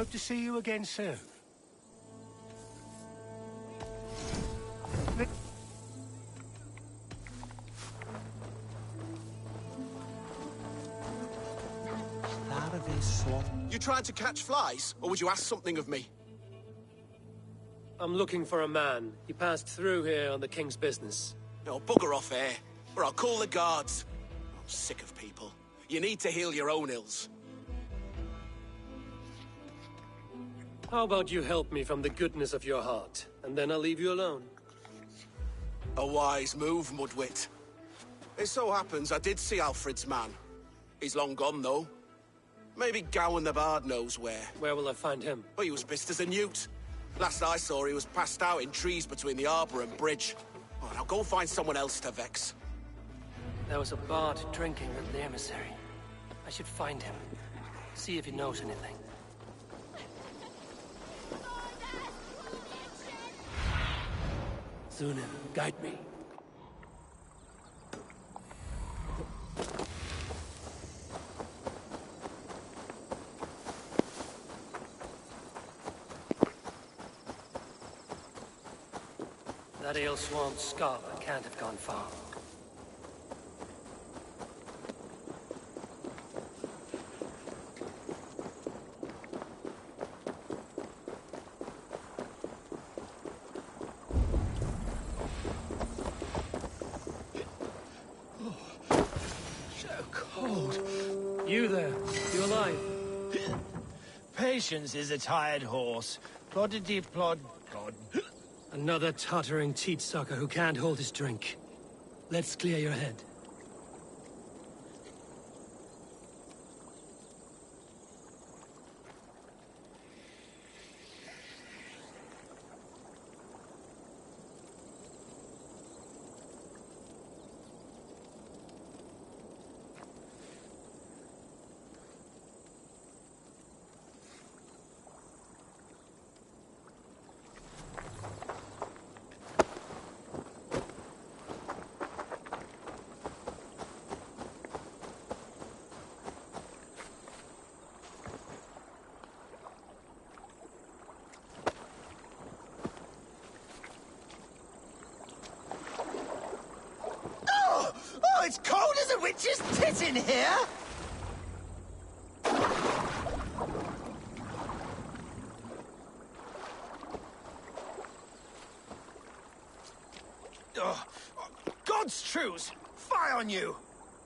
Hope to see you again soon. You trying to catch flies, or would you ask something of me? I'm looking for a man. He passed through here on the king's business. No, bugger off here, or I'll call the guards. I'm sick of people. You need to heal your own ills. How about you help me from the goodness of your heart, and then I'll leave you alone. A wise move, Mudwit. It so happens I did see Alfred's man. He's long gone, though. Maybe Gowan the Bard knows where. Where will I find him? Well, he was pissed as a newt. Last I saw, he was passed out in trees between the arbor and bridge. Oh, now go find someone else to vex. There was a bard drinking with the emissary. I should find him. See if he knows anything. Zunin, guide me. That ale swamp scarlet can't have gone far. You there? You alive? Patience is a tired horse. Ploddity plod plod. Another tottering teat-sucker who can't hold his drink. Let's clear your head. Oh, it's cold as a witch's tit in here! Oh, God's truce! Fie on you!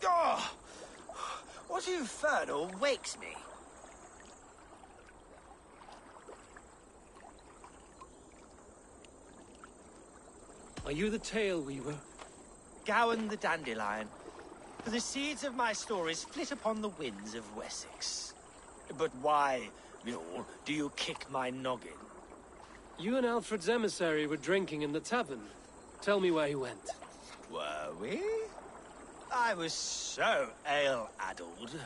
Oh, what infernal wakes me? Are you the Tale Weaver? Gowan the Dandelion. The seeds of my stories flit upon the winds of Wessex. But why, mule, do you kick my noggin? You and Alfred's emissary were drinking in the tavern. Tell me where he went. Were we? I was so ale-addled.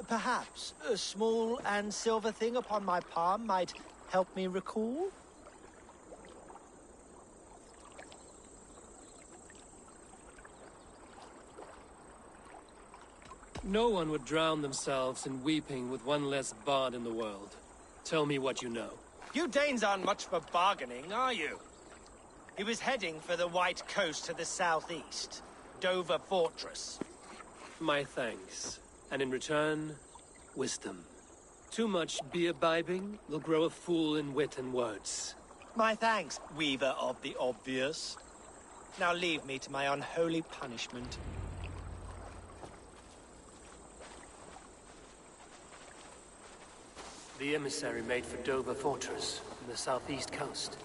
Perhaps a small and silver thing upon my palm might help me recall? No one would drown themselves in weeping with one less bard in the world. Tell me what you know. You Danes aren't much for bargaining, are you? He was heading for the White Coast to the southeast. Dover Fortress. My thanks. And in return, wisdom. Too much beer-bibbing will grow a fool in wit and words. My thanks, Weaver of the Obvious. Now leave me to my unholy punishment. The emissary made for Dover Fortress, on the southeast coast.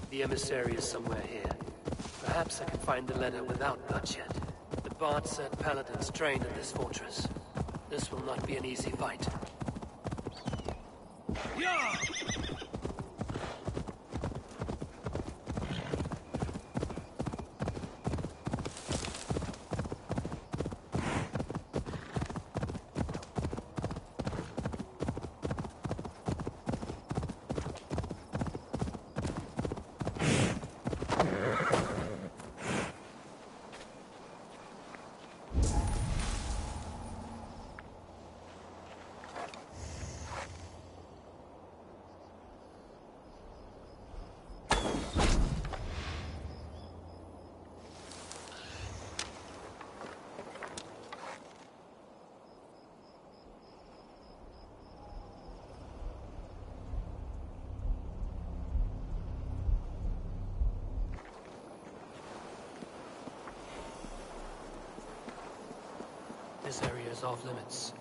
The emissary is somewhere here. Perhaps I can find the letter without bloodshed. The Bard said paladins trained at this fortress. This will not be an easy fight. Yeah! This area is off limits.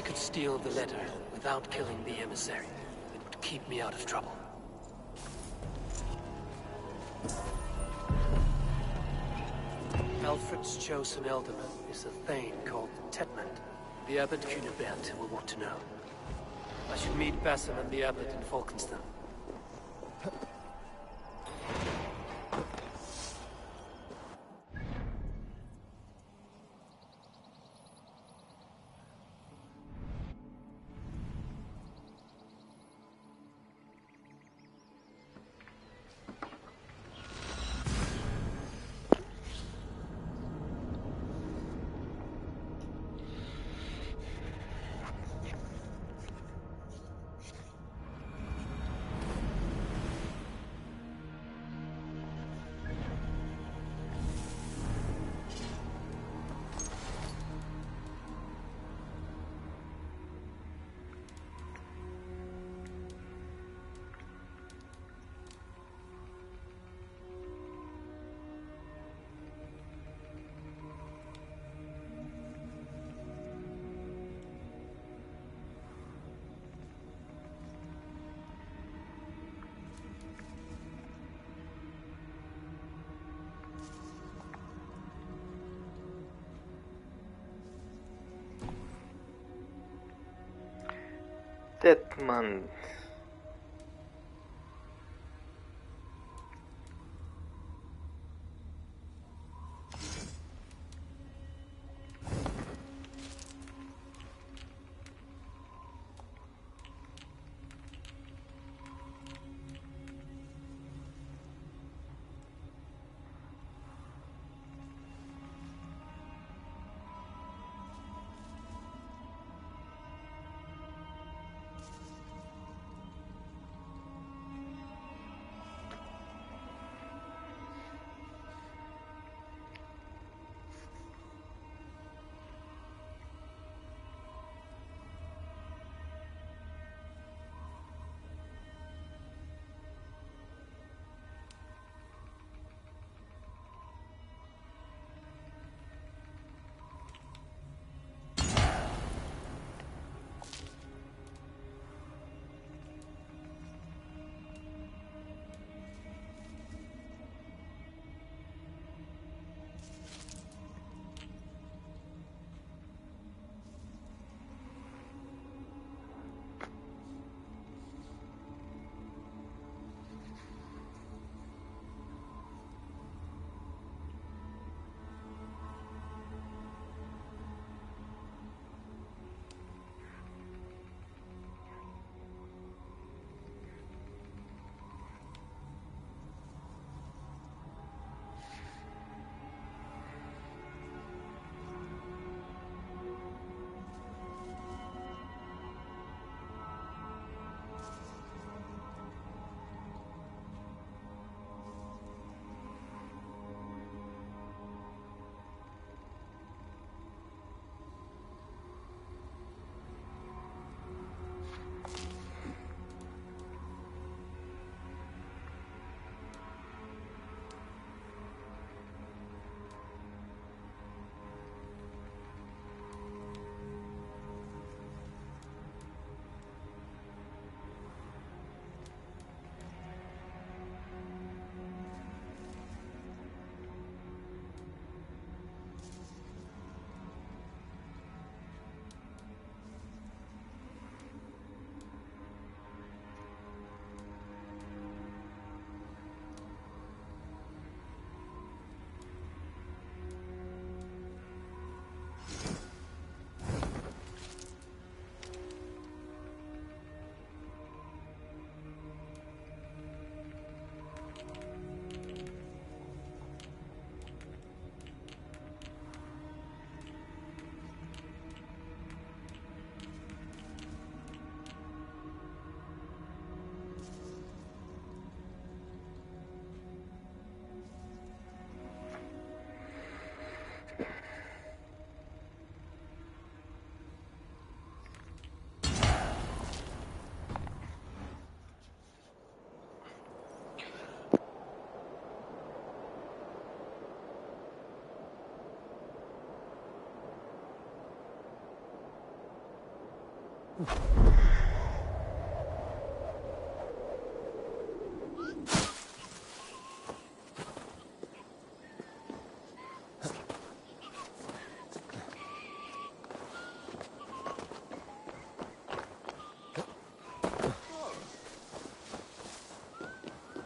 could steal the letter without killing the emissary, it would keep me out of trouble. Alfred's chosen elderman is a thane called Tetmund. The abbot Cunibert will want to know. I should meet Basim and the abbot in Falkenston. Tetmund.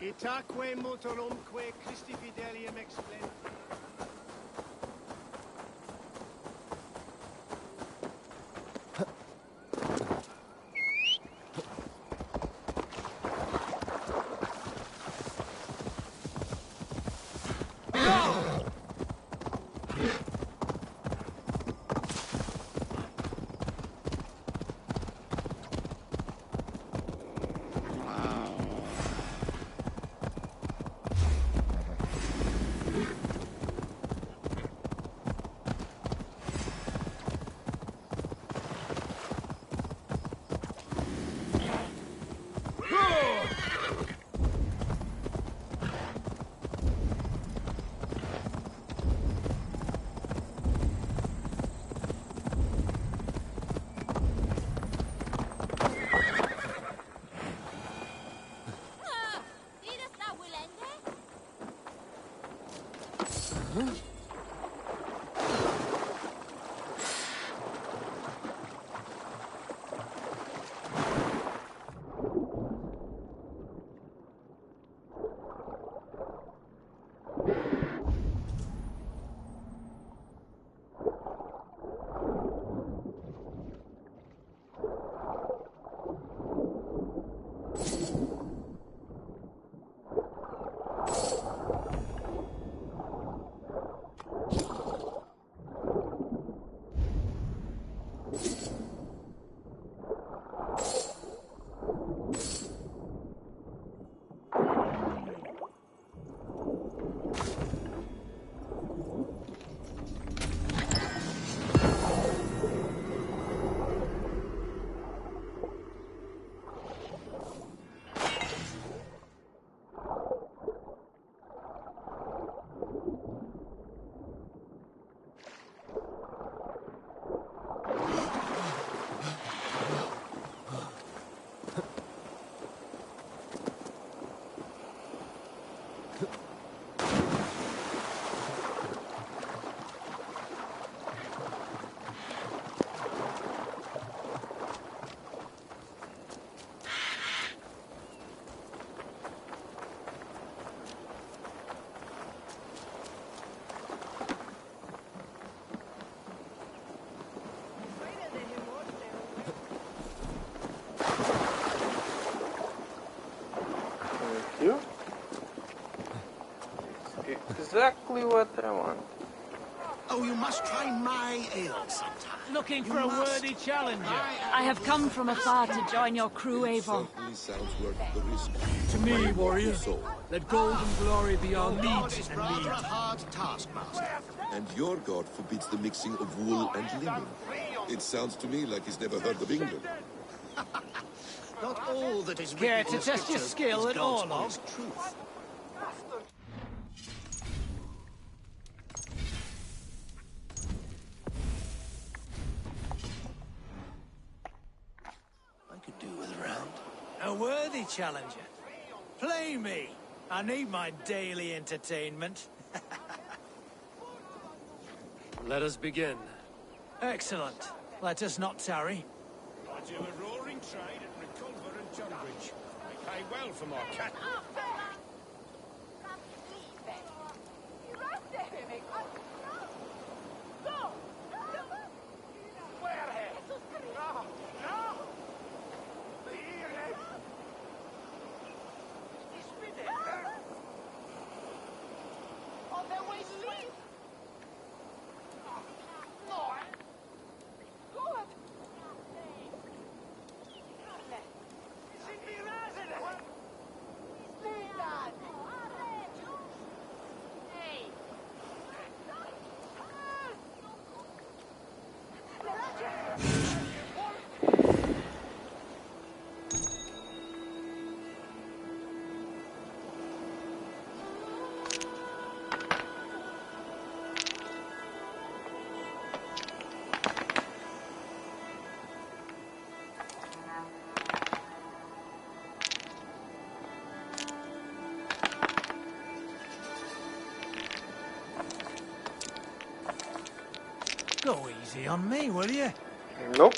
Itaque motorumque Christi fidelium explent. You? Exactly what I want. Oh, you must try my ale sometime. Looking You for a must. worthy challenger. I have come from afar to join your crew, Avon. Certainly sounds worth the risk. To me, warrior. So, Let gold and glory be our God meat is and rather meat. a hard taskmaster. and your god forbids the mixing of wool and linen. It sounds to me like he's never heard of England. Not all that is Care written to in test your scriptures skill is at God's all, honest truth. I could do with a round. A worthy challenger. Play me. I need my daily entertainment. Let us begin. Excellent. Let us not tarry. I do a roaring trade at Reculver and Tunbridge. I pay well for my cat. on me, will you? Nope.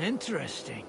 Interesting.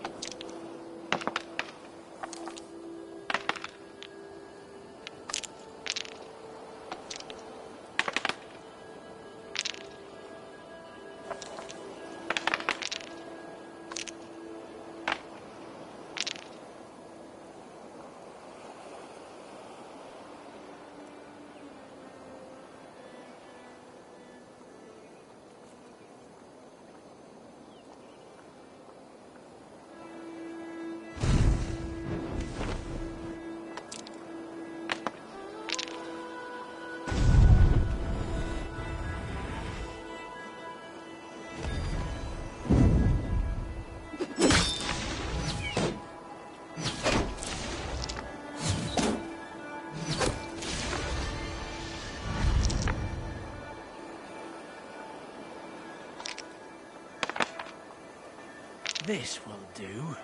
This will do.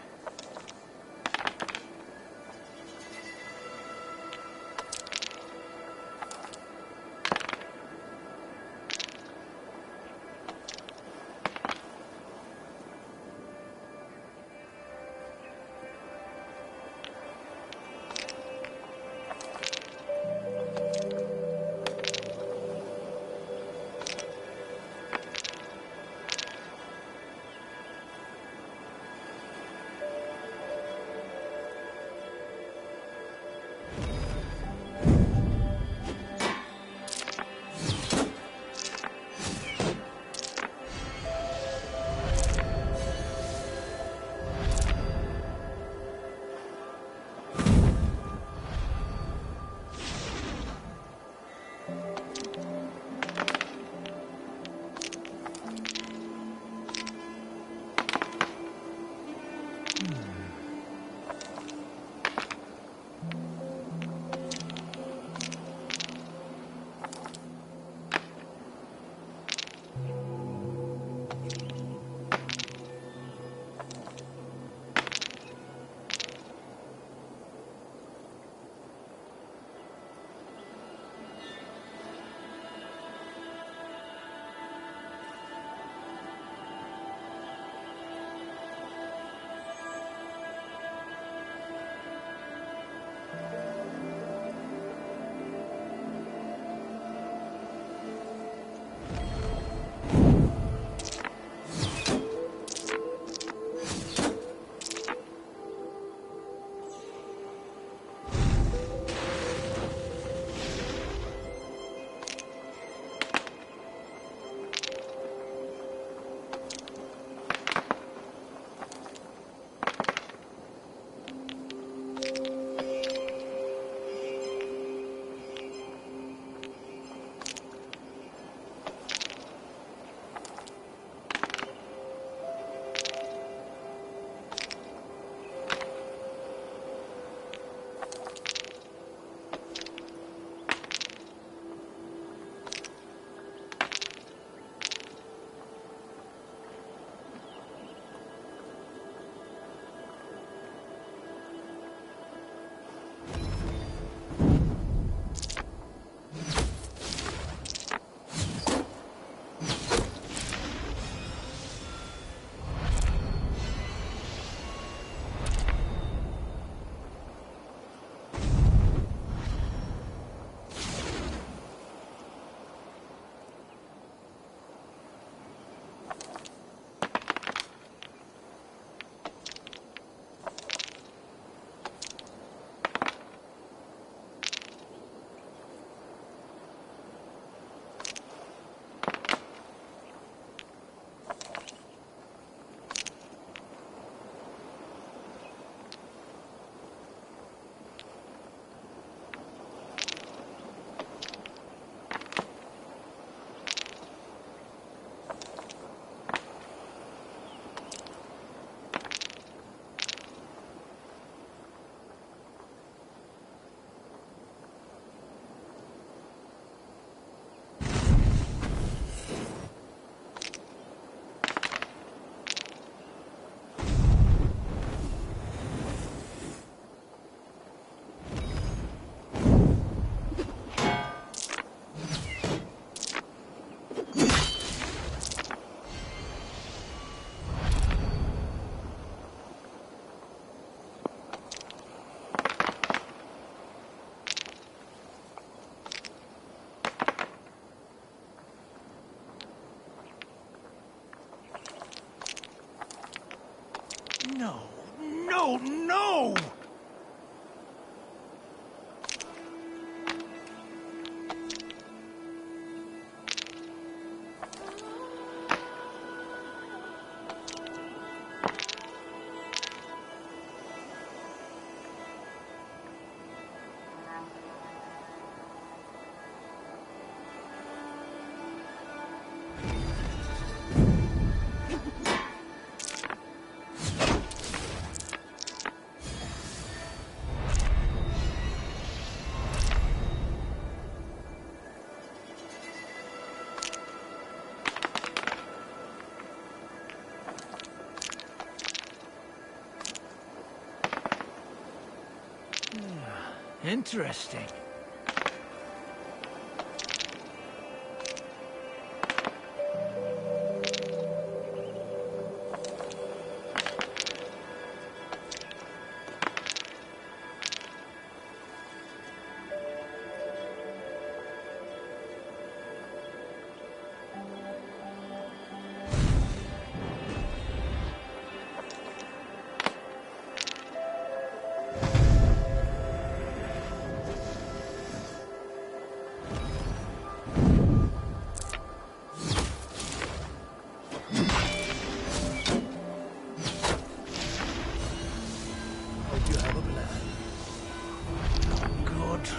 Interesting.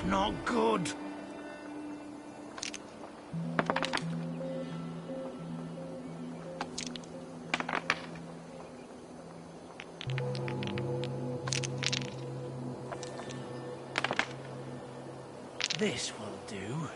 Not good. This will do.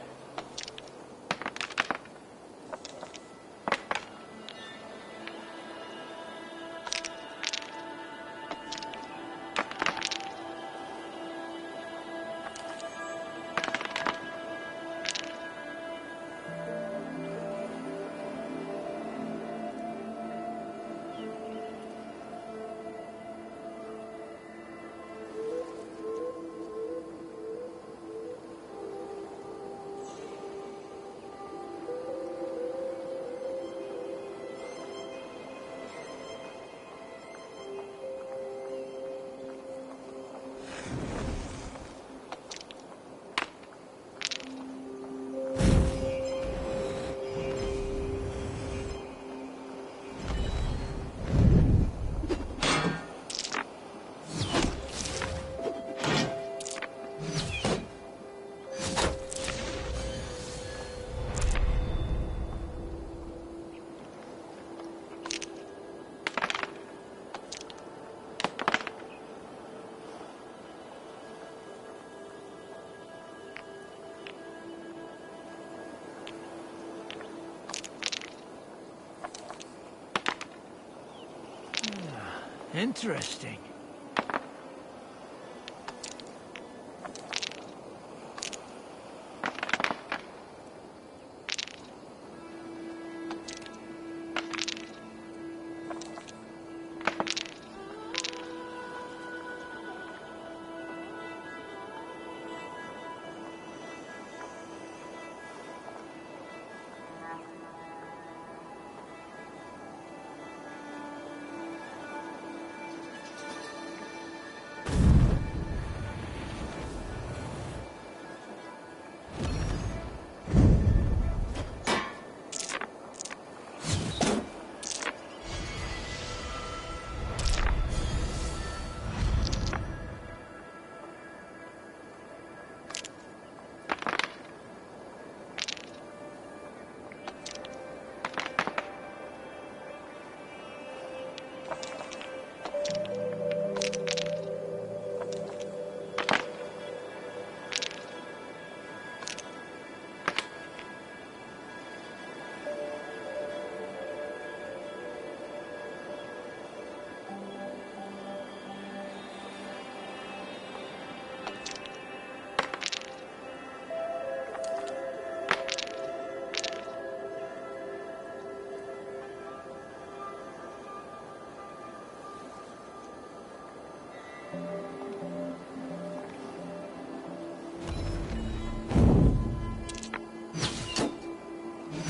Interesting.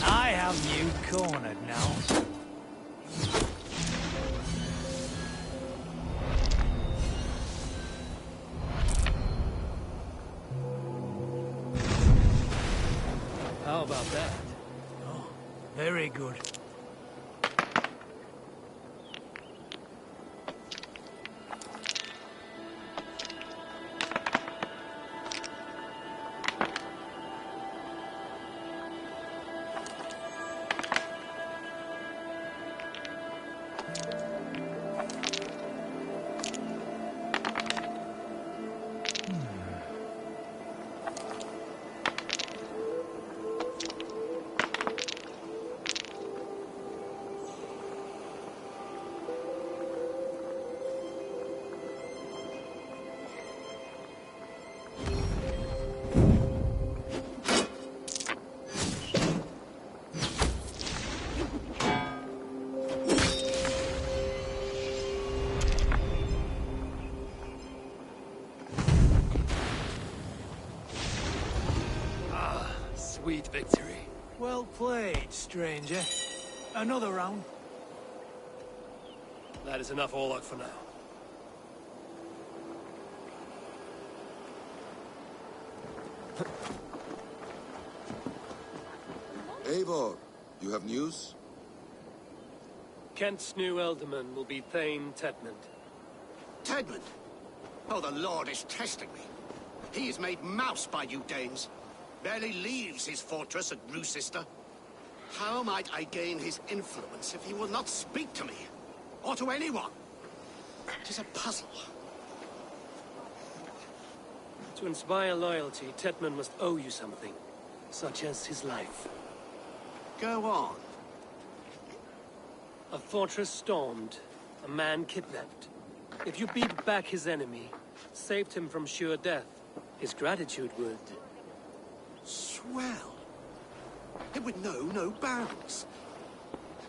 I have you cornered now. How about that? Oh, very good. Well played, stranger. Another round. That is enough Orlok for now. Eivor, you have news? Kent's new ealdorman will be Thane Tedmund. Tedmund? Oh, the Lord is testing me. He is made mouse by you Danes. Barely leaves his fortress at Roosister. How might I gain his influence if he will not speak to me? Or to anyone? It is a puzzle. To inspire loyalty, Tedmund must owe you something, such as his life. Go on. A fortress stormed, a man kidnapped. If you beat back his enemy, saved him from sure death, his gratitude would... Swell. It would know no bounds.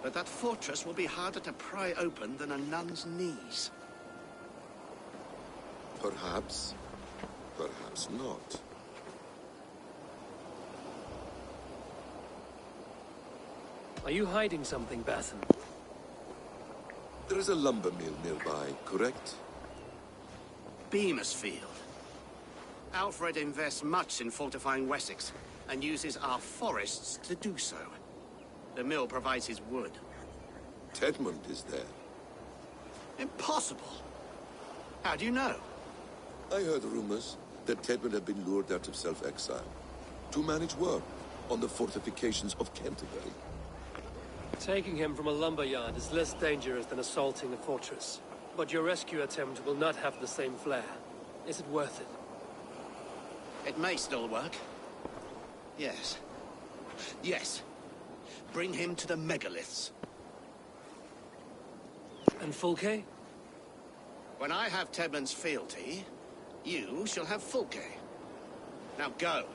But that fortress will be harder to pry open than a nun's knees. Perhaps. Perhaps not. Are you hiding something, Bathen? There is a lumber mill nearby, correct? Beamersfield. Alfred invests much in fortifying Wessex, and uses our forests to do so. The mill provides his wood. Tedmund is there. Impossible! How do you know? I heard rumors that Tedmund had been lured out of self-exile to manage work on the fortifications of Canterbury. Taking him from a lumberyard is less dangerous than assaulting a fortress. But your rescue attempt will not have the same flair. Is it worth it? It may still work. Yes. Yes. Bring him to the megaliths. And Fulke? When I have Tedmund's fealty, you shall have Fulke. Now go.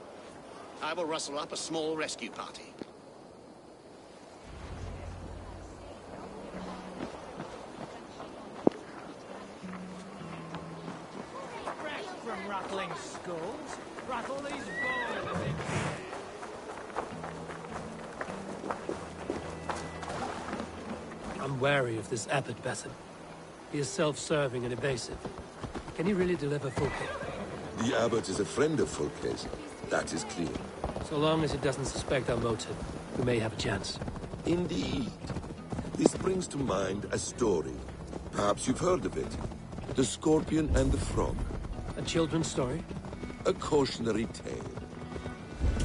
I will rustle up a small rescue party. Rest from rattling skulls. Rattle these bones a bit. I'm wary of this abbot, Bathen. He is self-serving and evasive. Can he really deliver Fulke? The abbot is a friend of Fulke's. That is clear. So long as he doesn't suspect our motive, we may have a chance. Indeed. This brings to mind a story. Perhaps you've heard of it. The Scorpion and the Frog. A children's story? A cautionary tale.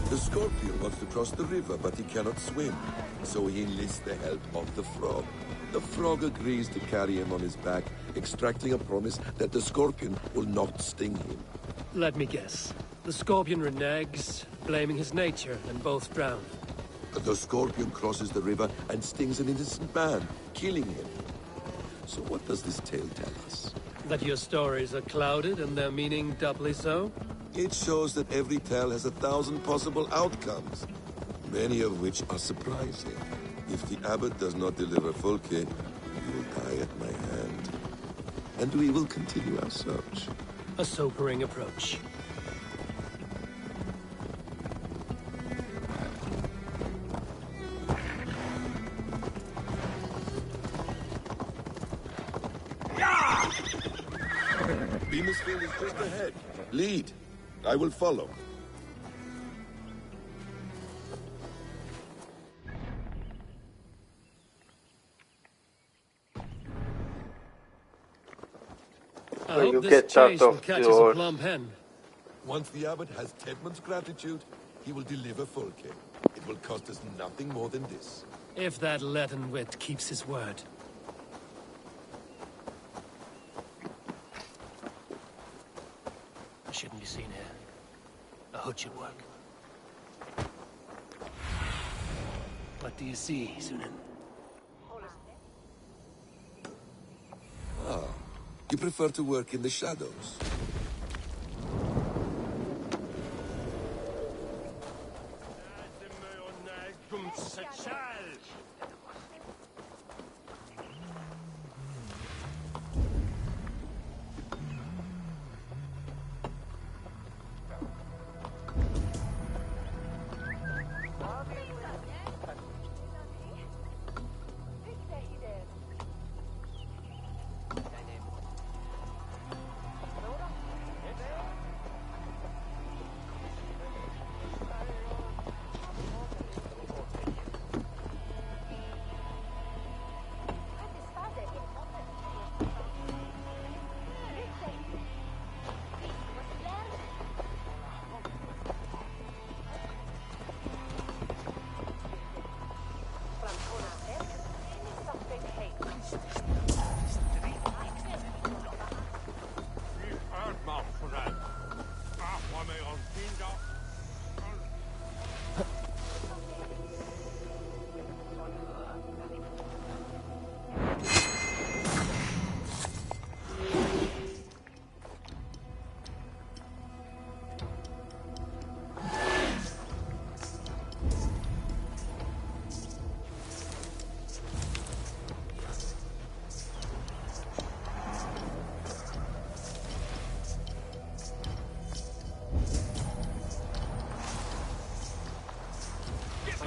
The Scorpion wants to cross the river, but he cannot swim. So he enlists the help of the Frog. The Frog agrees to carry him on his back, extracting a promise that the Scorpion will not sting him. Let me guess. The Scorpion reneges, blaming his nature, and both drown. The Scorpion crosses the river and stings an innocent man, killing him. So what does this tale tell us? That your stories are clouded and their meaning doubly so? It shows that every tale has 1,000 possible outcomes, many of which are surprising. If the abbot does not deliver Fulke, he will die at my hand. And we will continue our search. A sobering approach. Beamersfield is just ahead. Lead. I will follow. I Will you hope this get out chase will of catch us a yours? plump hen. Once the abbot has Tedmund's gratitude, he will deliver Fulke. It will cost us nothing more than this. If that leaden wit keeps his word. I shouldn't be seen here. A hood should work. What do you see, Sunan? You prefer to work in the shadows.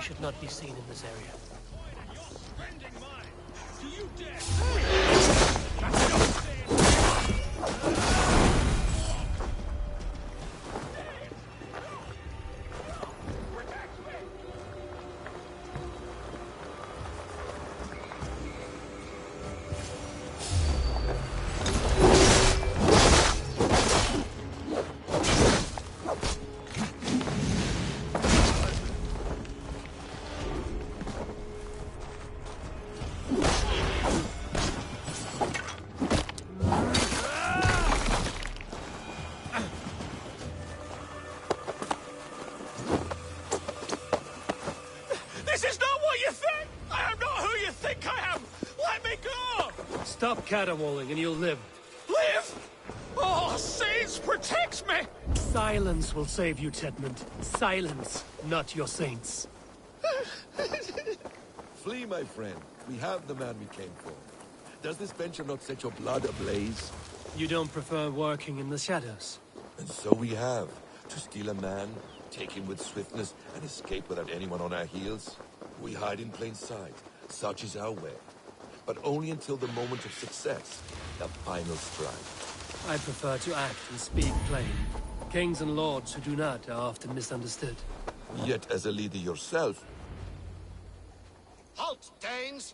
should not be seen in this area. Spending mine. Do you dare? That's not Stop caterwauling and you'll live. live! Oh, saints, protect me! Silence will save you, Tedmund. Silence, not your saints. Flee, my friend. We have the man we came for. Does this venture not set your blood ablaze? You don't prefer working in the shadows? And so we have. To steal a man, take him with swiftness, and escape without anyone on our heels. We hide in plain sight. Such is our way. But only until the moment of success, the final strike. I prefer to act and speak plain. Kings and lords who do not are often misunderstood. Yet as a leader yourself... Halt, Danes!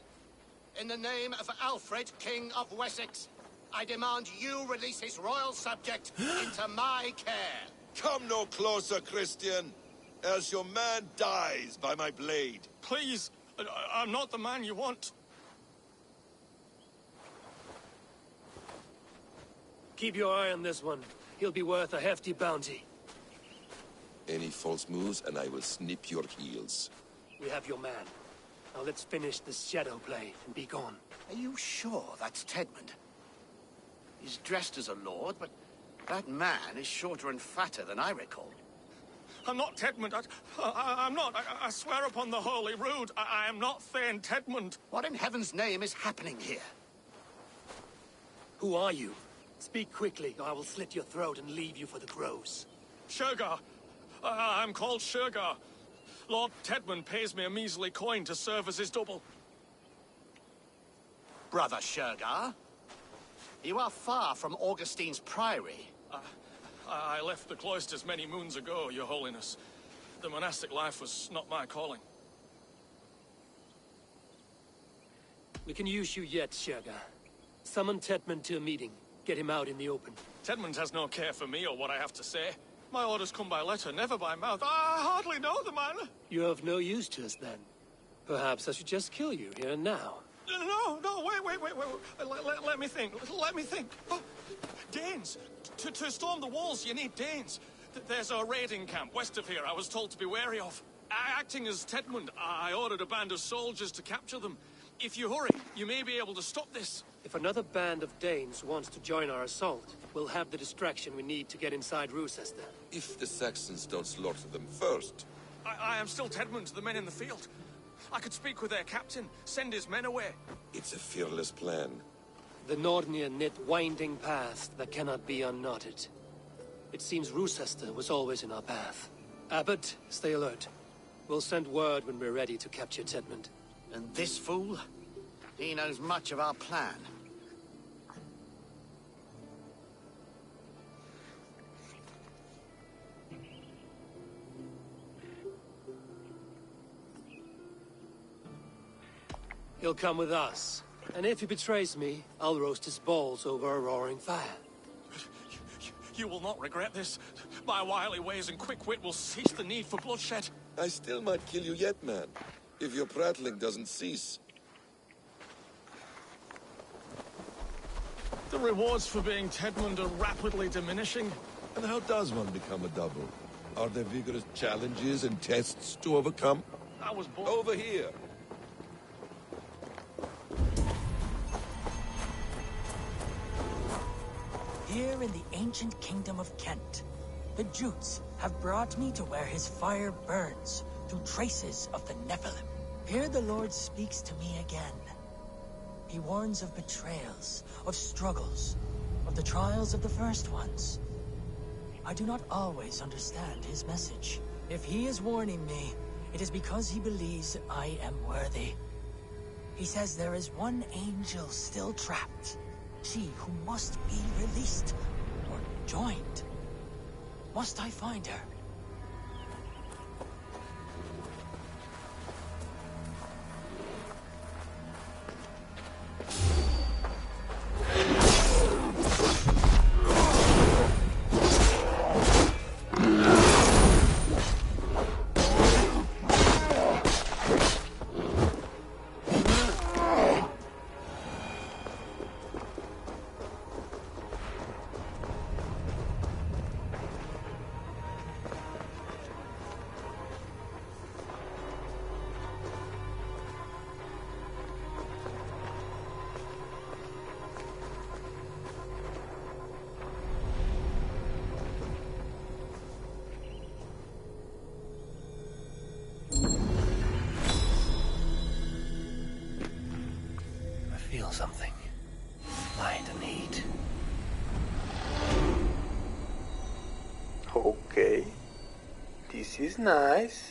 In the name of Alfred, King of Wessex, I demand you release his royal subject into my care. Come no closer, Christian, else your man dies by my blade. Please, I'm not the man you want. Keep your eye on this one. He'll be worth a hefty bounty. Any false moves, and I will snip your heels. We have your man. Now let's finish this shadow play and be gone. Are you sure that's Tedmund? He's dressed as a lord, but that man is shorter and fatter than I recall. I'm not Tedmund. I'm not. I swear upon the Holy Rood, I am not Thane Tedmund. What in heaven's name is happening here? Who are you? Speak quickly, or I will slit your throat and leave you for the crows. Shergar. I'm called Shergar. Lord Tedmund pays me a measly coin to serve as his double. Brother Shergar, you are far from Augustine's priory. I left the cloisters many moons ago, Your Holiness. The monastic life was not my calling. We can use you yet, Shergar. Summon Tedmund to a meeting. Get him out in the open. Tedmund has no care for me or what I have to say. My orders come by letter, never by mouth. I hardly know the man. You're of no use to us, then. Perhaps I should just kill you here and now. No, wait. Let me think. Let me think. Oh, Danes. To storm the walls, you need Danes. There's a raiding camp west of here I was told to be wary of. Acting as Tedmund, I ordered a band of soldiers to capture them. If you hurry, you may be able to stop this. If another band of Danes wants to join our assault, we'll have the distraction we need to get inside Rochester. If the Saxons don't slaughter them first. I am still Tedmund to the men in the field. I could speak with their captain, send his men away. It's a fearless plan. The Nordnir knit winding paths that cannot be unknotted. It seems Rochester was always in our path. Abbot, stay alert. We'll send word when we're ready to capture Tedmund. And this fool? He knows much of our plan. He'll come with us. And if he betrays me, I'll roast his balls over a roaring fire. You will not regret this. My wily ways and quick wit will cease the need for bloodshed. I still might kill you yet, man. If your prattling doesn't cease. The rewards for being Tedmund are rapidly diminishing. And how does one become a double? Are there vigorous challenges and tests to overcome? I was born... Over here. Here in the ancient kingdom of Kent, the Jutes have brought me to where his fire burns through traces of the Nephilim. Here the Lord speaks to me again. He warns of betrayals, of struggles, of the trials of the first ones. I do not always understand his message. If he is warning me, It is because he believes I am worthy. He says there is one angel still trapped. She who must be released or joined. Must I find her? Feel something. Light and heat. Okay. This is nice.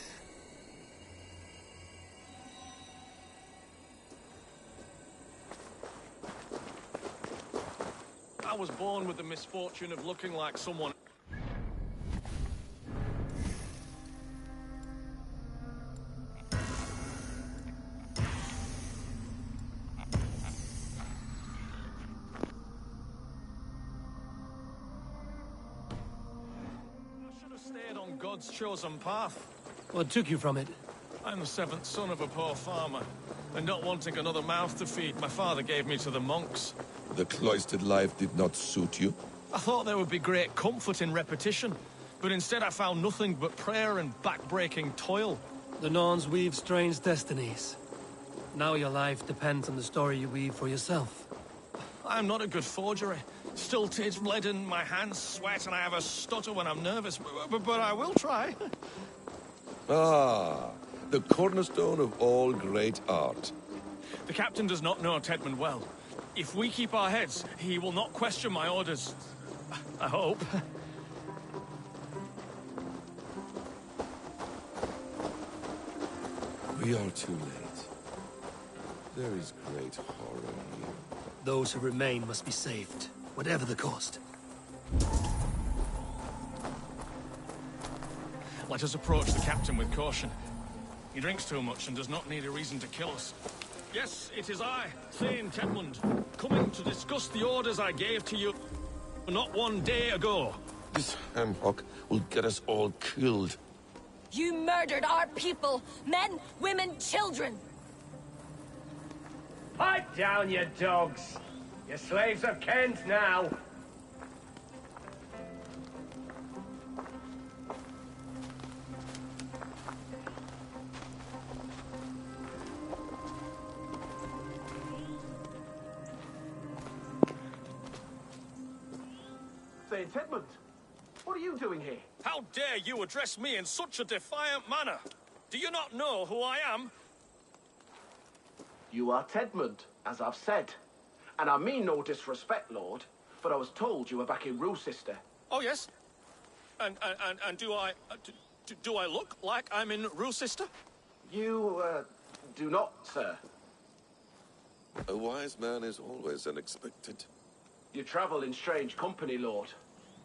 I was born with the misfortune of looking like someone. Stayed on God's chosen path. What took you from it? I'm the seventh son of a poor farmer, and not wanting another mouth to feed, my father gave me to the monks. The cloistered life did not suit you? I thought there would be great comfort in repetition, but instead I found nothing but prayer and back-breaking toil. The Norns weave strange destinies. Now your life depends on the story you weave for yourself. I'm not a good forgery. Stilted, leaden, my hands sweat, and I have a stutter when I'm nervous, but I will try. Ah, the cornerstone of all great art. The captain does not know Tedmund well. If we keep our heads, he will not question my orders. I hope. We are too late. There is great horror here. Those who remain must be saved, whatever the cost. Let us approach the captain with caution. He drinks too much and does not need a reason to kill us. Yes, it is I, Thane Tedmund, coming to discuss the orders I gave to you not one day ago. This ham-hock will get us all killed. You murdered our people! Men, women, children! Pipe down, you dogs! You're slaves of Kent now! Thane Tedmund, what are you doing here? How dare you address me in such a defiant manner? Do you not know who I am? You are Tedmund, as I've said. And I mean no disrespect, Lord, but I was told you were back in Rochester. Oh, yes? And do I look like I'm in Rochester? You, do not, sir. A wise man is always unexpected. You travel in strange company, Lord.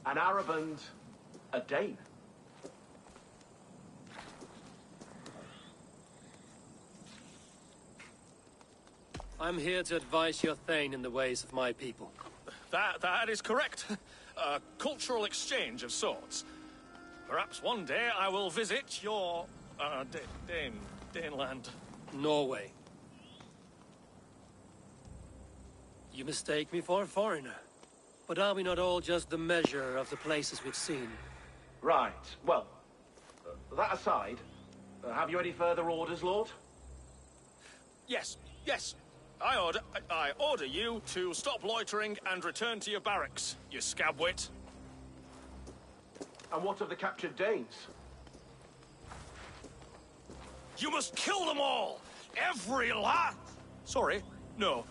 An Arab and a Dane. I'm here to advise your Thane in the ways of my people. That is correct. A cultural exchange of sorts. Perhaps one day I will visit your, Daneland. Norway. You mistake me for a foreigner. But are we not all just the measure of the places we've seen? Right, well, that aside, have you any further orders, Lord? Yes. I order you to stop loitering and return to your barracks, you scabwit. And what of the captured Danes? You must kill them all! Every last... Sorry, no.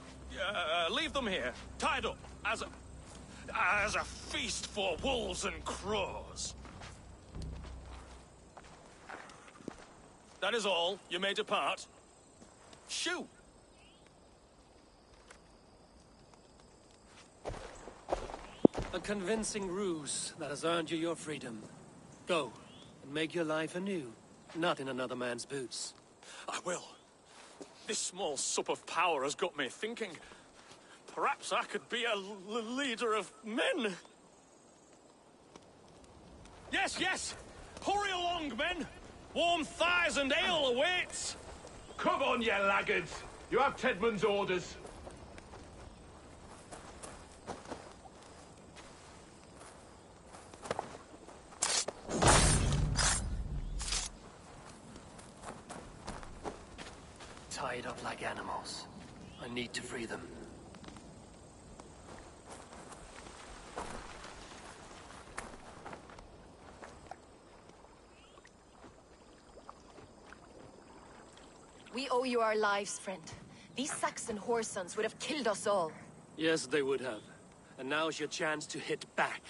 Leave them here, tied up, as a feast for wolves and crows. That is all. You may depart. Shoot! A convincing ruse that has earned you your freedom. Go, and make your life anew, not in another man's boots. I will. This small sup of power has got me thinking. Perhaps I could be a leader of men. Yes, yes! Hurry along, men! Warm thighs and ale awaits! Come on, you laggards! You have Tedmund's orders. Tied up like animals. I need to free them. We owe you our lives, friend. These Saxon whoresons would have killed us all. Yes, they would have. And now's your chance to hit back.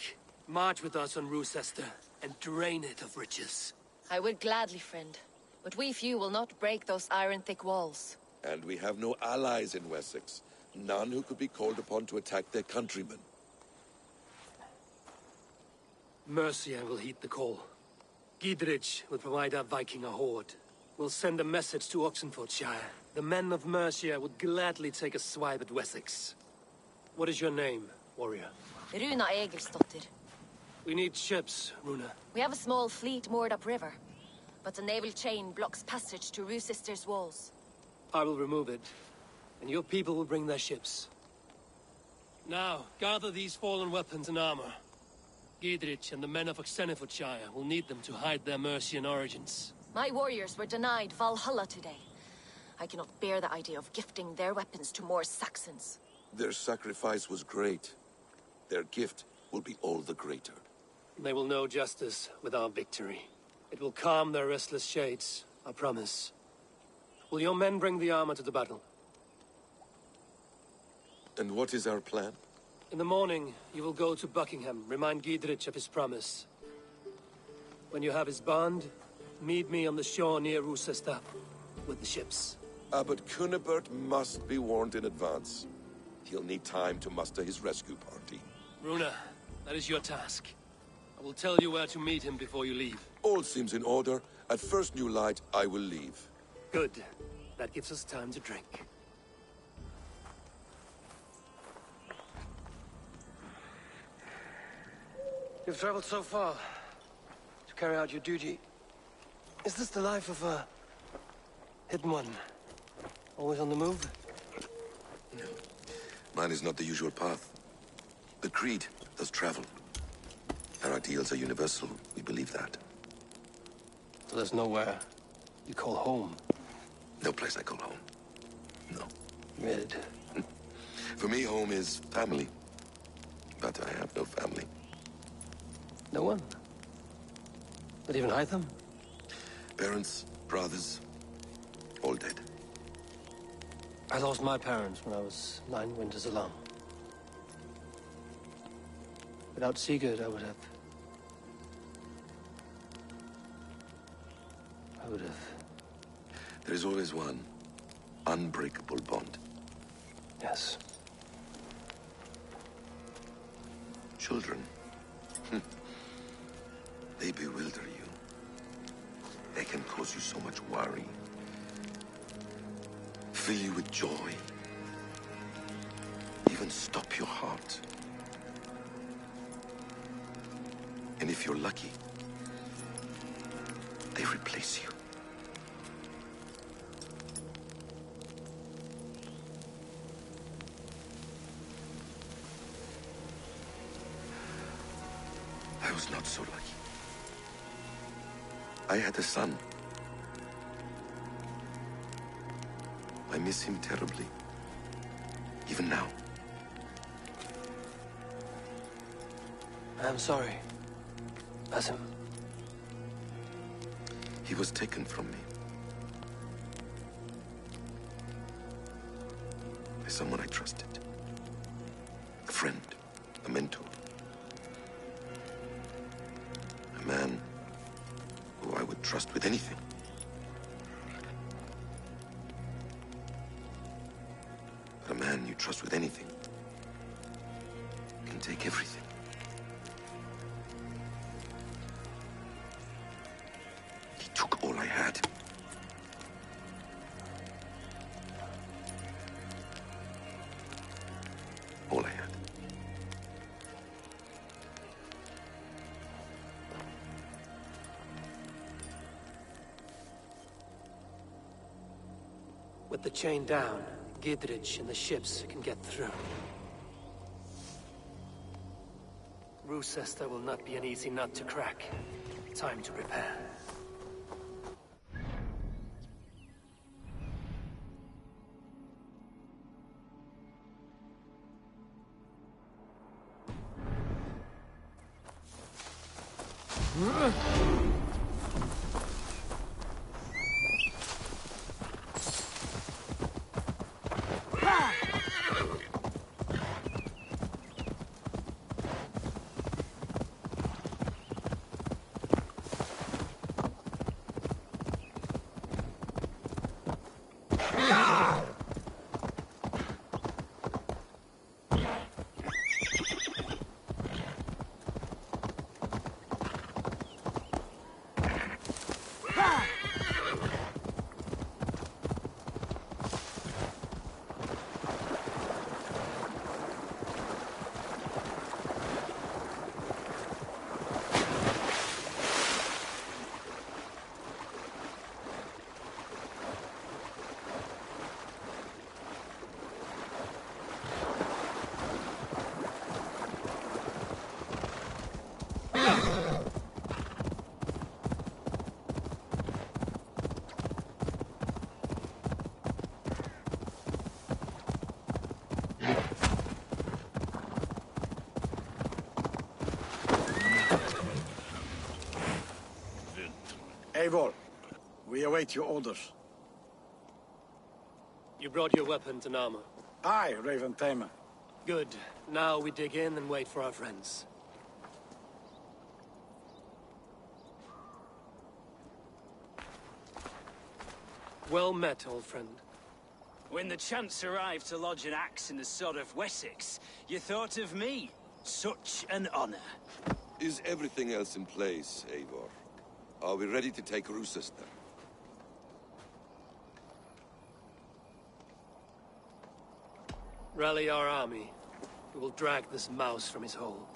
March with us on Roosester, and drain it of riches. I would gladly, friend. But we few will not break those iron-thick walls. And we have no allies in Wessex. None who could be called upon to attack their countrymen. Mercia will heed the call. Gidrich will provide our Viking a horde. We'll send a message to Oxenfordshire. The men of Mercia would gladly take a swipe at Wessex. What is your name, warrior? Runa Egilsdotter. We need ships, Runa. We have a small fleet moored upriver, but the naval chain blocks passage to Roosester's walls. I will remove it, and your people will bring their ships. Now, gather these fallen weapons and armor. Gidrich and the men of Oxenfordshire will need them to hide their Mercian origins. My warriors were denied Valhalla today. I cannot bear the idea of gifting their weapons to more Saxons. Their sacrifice was great. Their gift will be all the greater. They will know justice with our victory. It will calm their restless shades, I promise. Will your men bring the armor to the battle? And what is our plan? In the morning, you will go to Buckingham, remind Gidrich of his promise. When you have his bond, meet me on the shore near Roosester, with the ships. But Cunibert must be warned in advance. He'll need time to muster his rescue party. Runa, that is your task. I will tell you where to meet him before you leave. All seems in order. At first new light, I will leave. Good. That gives us time to drink. You've traveled so far to carry out your duty. Is this the life of a hidden one? Always on the move? No. Mine is not the usual path. The Creed does travel. Our ideals are universal. We believe that. So there's nowhere you call home? No place I call home. No. Mid. For me, home is family. But I have no family. No one? Not even Hytham? Parents, brothers, all dead. I lost my parents when I was 9 winters alone. Without Sigurd, I would have... There is always one unbreakable bond. Yes. Children. They bewilder you. They can cause you so much worry. Fill you with joy. Even stop your heart. And if you're lucky, they replace you. I was not so lucky. I had a son. I miss him terribly. Even now. I am sorry. Basim. He was taken from me. By someone I trusted. A friend. A mentor. A man who I would trust with anything. trust with anything can take everything. He took all I had. All I had. With the chain down, Gidrich and the ships can get through. Roosester will not be an easy nut to crack. Time to prepare. Eivor, we await your orders. You brought your weapons and armor. Aye, Raven Tamer. Good. Now we dig in and wait for our friends. Well met, old friend. When the chance arrived to lodge an axe in the sod of Wessex, you thought of me. Such an honor. Is everything else in place, Eivor? Are we ready to take Roosester? Rally our army. We will drag this mouse from his hole.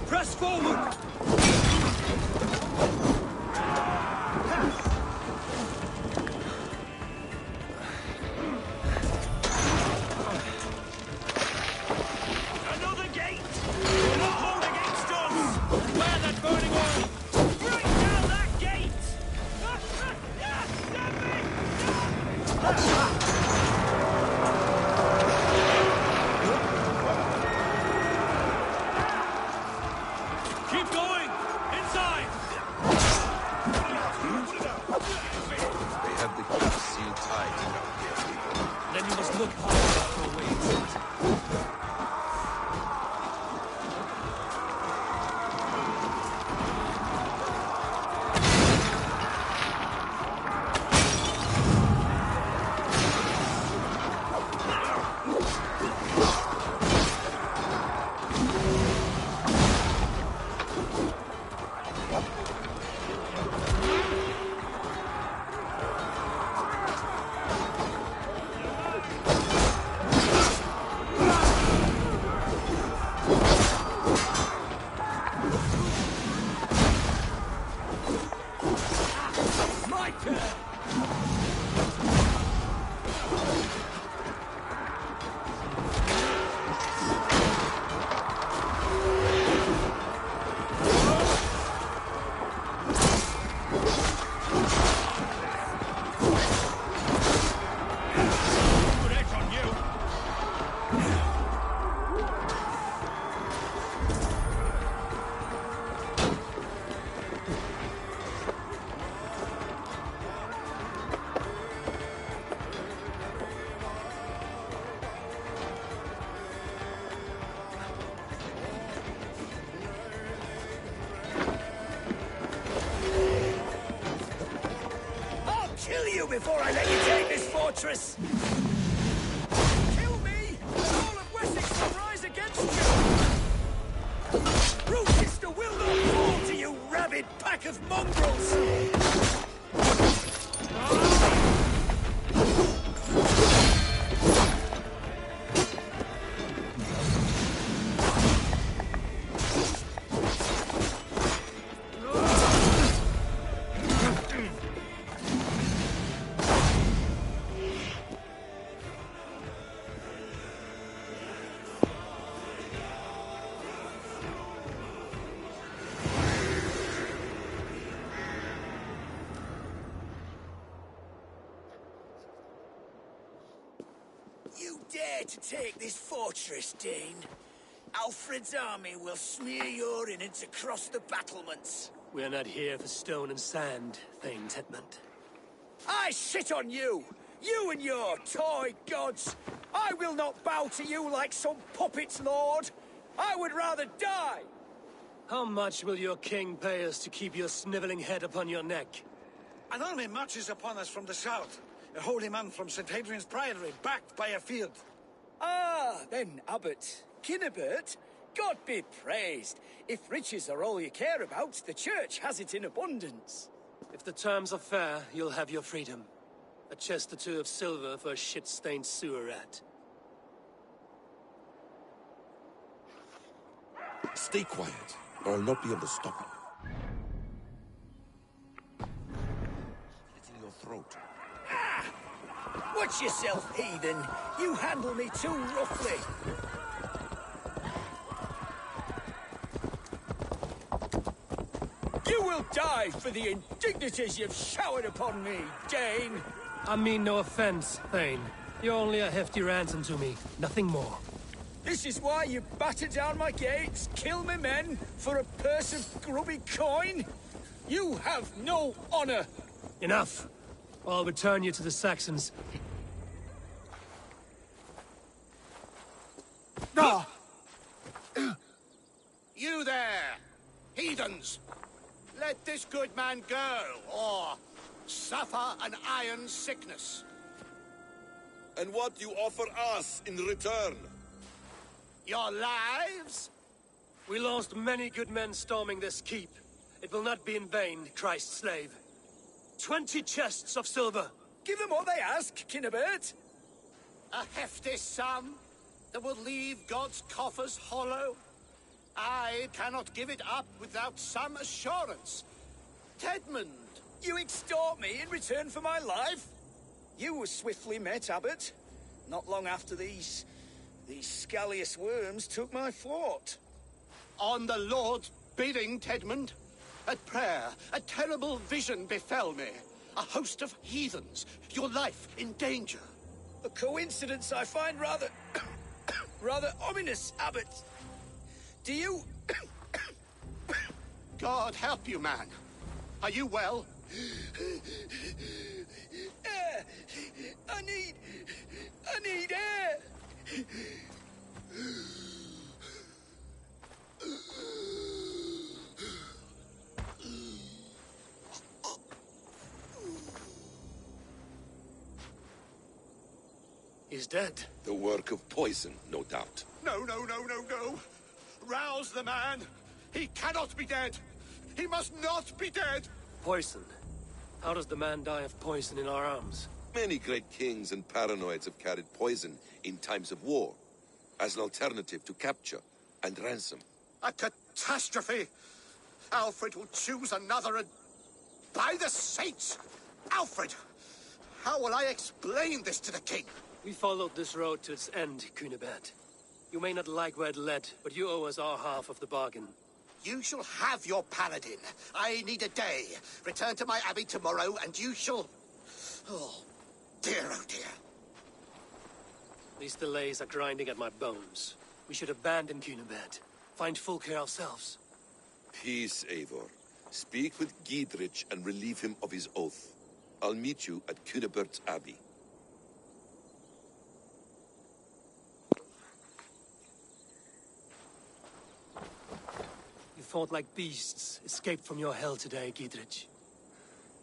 Press forward! Another gate! We'll not hold against us! Where that burning oil! Bring down that gate! Keep going! Inside! They have the gate sealed tight around here, people. Then you must look hard for a way exit. Kill you before I let you take this fortress! Kill me, and all of Wessex will rise against you! Rochester will not fall to you, rabid pack of mongrels! You dare to take this fortress, Dane? Alfred's army will smear your innards across the battlements. We're not here for stone and sand, Thane Tedmund. I shit on you! You and your toy gods! I will not bow to you like some puppet's lord! I would rather die! How much will your king pay us to keep your sniveling head upon your neck? An army marches upon us from the south. A holy man from St. Hadrian's Priory, backed by a field. Ah, then, Abbot. Kinnebert, God be praised. If riches are all you care about, the church has it in abundance. If the terms are fair, you'll have your freedom. A chest or two of silver for a shit-stained sewer rat. Stay quiet, or I'll not be able to stop you. It's in your throat. Watch yourself, heathen. You handle me too roughly. You will die for the indignities you've showered upon me, Dane. I mean no offense, Thane. You're only a hefty ransom to me, nothing more. This is why you batter down my gates, kill me men, for a purse of grubby coin? You have no honor! Enough! I'll return you to the Saxons. You there, heathens! Let this good man go, or suffer an iron sickness. And what do you offer us in return? Your lives? We lost many good men storming this keep. It will not be in vain, Christ's slave. 20 chests of silver. Give them all they ask, Kinnebert. A hefty sum that will leave God's coffers hollow? I cannot give it up without some assurance. Tedmund! You extort me in return for my life? You were swiftly met, Abbot. Not long after these scallious worms took my fort. On the Lord's bidding, Tedmund. At prayer, a terrible vision befell me. A host of heathens, your life in danger. A coincidence I find rather... rather ominous, Abbot. Do you... God help you, man. Are you well? Air! I need air! He's dead. The work of poison, no doubt. No. Rouse the man. He cannot be dead. He must not be dead. Poison. How does the man die of poison in our arms? Many great kings and paranoids have carried poison in times of war, as an alternative to capture and ransom. A catastrophe. Alfred will choose another and... By the saints! Alfred! How will I explain this to the king? We followed this road to its end, Cunibert. You may not like where it led, but you owe us our half of the bargain. You shall have your paladin. I need a day. Return to my abbey tomorrow, and you shall... Oh dear. These delays are grinding at my bones. We should abandon Cunibert. Find Fulke ourselves. Peace, Eivor. Speak with Giedrich and relieve him of his oath. I'll meet you at Cunibert's abbey. You fought like beasts, escaped from your hell today, Giedrich.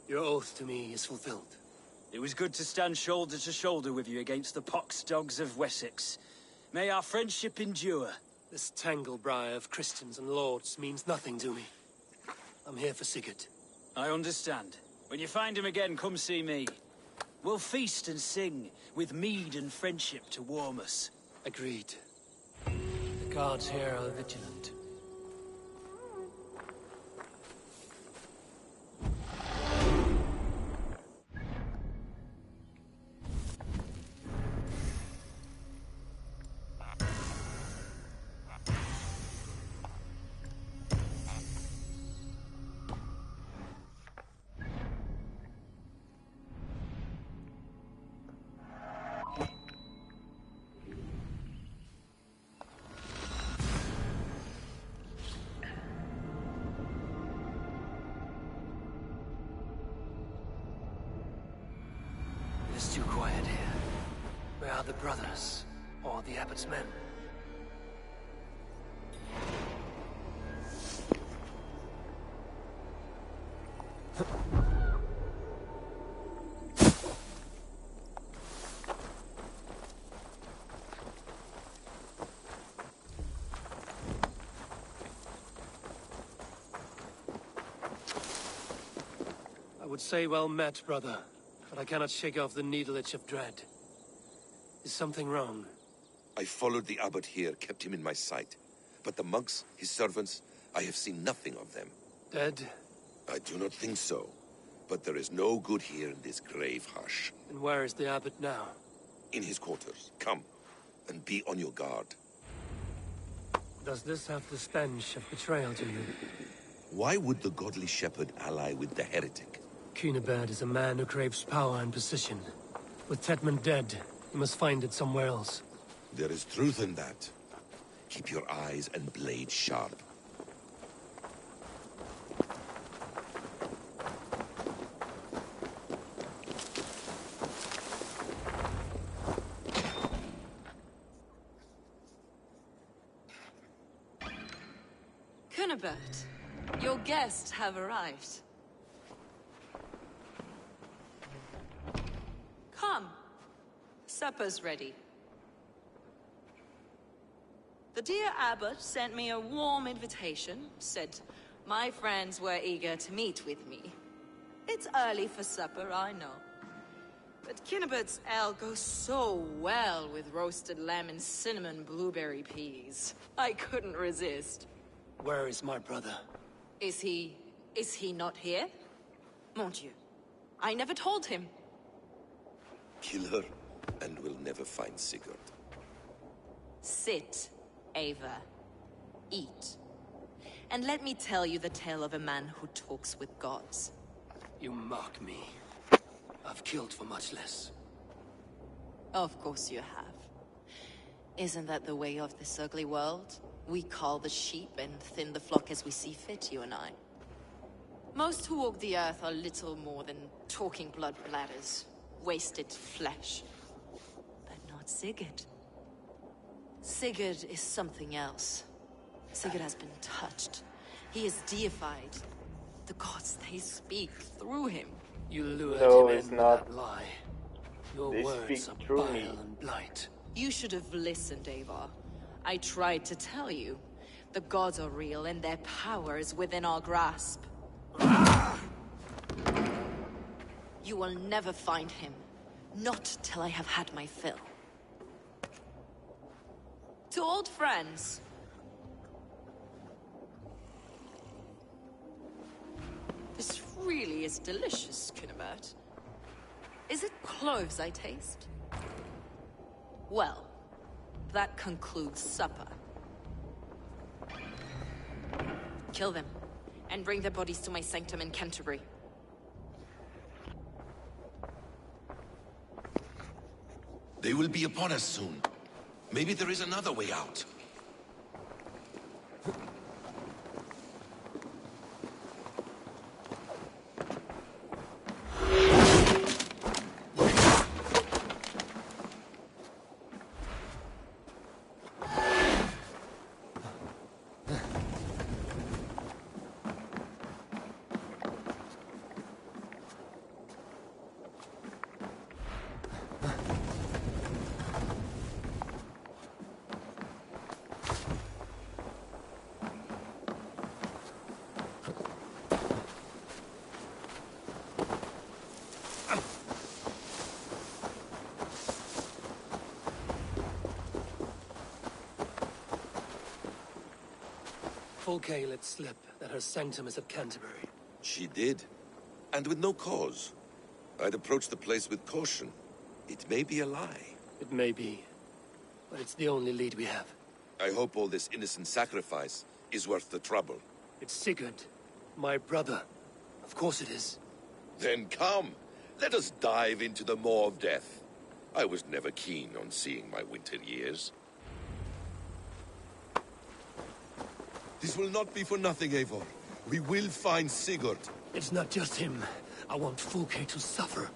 Your oath to me is fulfilled. It was good to stand shoulder to shoulder with you against the pox dogs of Wessex. May our friendship endure. This tangle-briar of Christians and lords means nothing to me. I'm here for Sigurd. I understand. When you find him again, come see me. We'll feast and sing, with mead and friendship to warm us. Agreed. The guards here are vigilant. It's too quiet here. Where are the brothers? Or the abbot's men? I would say well met, brother. But I cannot shake off the needle itch of dread. Is something wrong? I followed the abbot here, kept him in my sight. But the monks, his servants, I have seen nothing of them. Dead? I do not think so. But there is no good here in this grave hush. And where is the abbot now? In his quarters. Come, and be on your guard. Does this have the stench of betrayal to you? Why would the godly shepherd ally with the heretic? Cunibert is a man who craves power and position. With Tedmund dead, he must find it somewhere else. There is truth in that. Keep your eyes and blade sharp. Cunibert, your guests have arrived. Come. Supper's ready. The dear abbot sent me a warm invitation, said my friends were eager to meet with me. It's early for supper, I know. But Cunibert's ale goes so well with roasted lamb and cinnamon blueberry peas. I couldn't resist. Where is my brother? Is he not here? Mon Dieu. I never told him. Kill her, and we'll never find Sigurd. Sit, Ava. Eat. And let me tell you the tale of a man who talks with gods. You mock me. I've killed for much less. Of course you have. Isn't that the way of this ugly world? We cull the sheep and thin the flock as we see fit, you and I. Most who walk the earth are little more than talking blood bladders, wasted flesh. But not Sigurd. Sigurd is something else. Sigurd has been touched. He is deified. The gods, they speak through him. You lured No, him it's in not. with that lie. Your They words speak are through bile me. and blight. You should have listened, Ava. I tried to tell you. The gods are real, and their power is within our grasp. You will never find him. Not till I have had my fill. To old friends. This really is delicious, Cunibert. Is it cloves I taste? Well, that concludes supper. Kill them, and bring their bodies to my sanctum in Canterbury. They will be upon us soon. Maybe there is another way out. Fulke let slip that her sanctum is at Canterbury. She did. And with no cause. I'd approach the place with caution. It may be a lie. It may be, but it's the only lead we have. I hope all this innocent sacrifice is worth the trouble. It's Sigurd, my brother. Of course it is. Then come. Let us dive into the maw of death. I was never keen on seeing my winter years. This will not be for nothing, Eivor. We will find Sigurd. It's not just him. I want Fulke to suffer.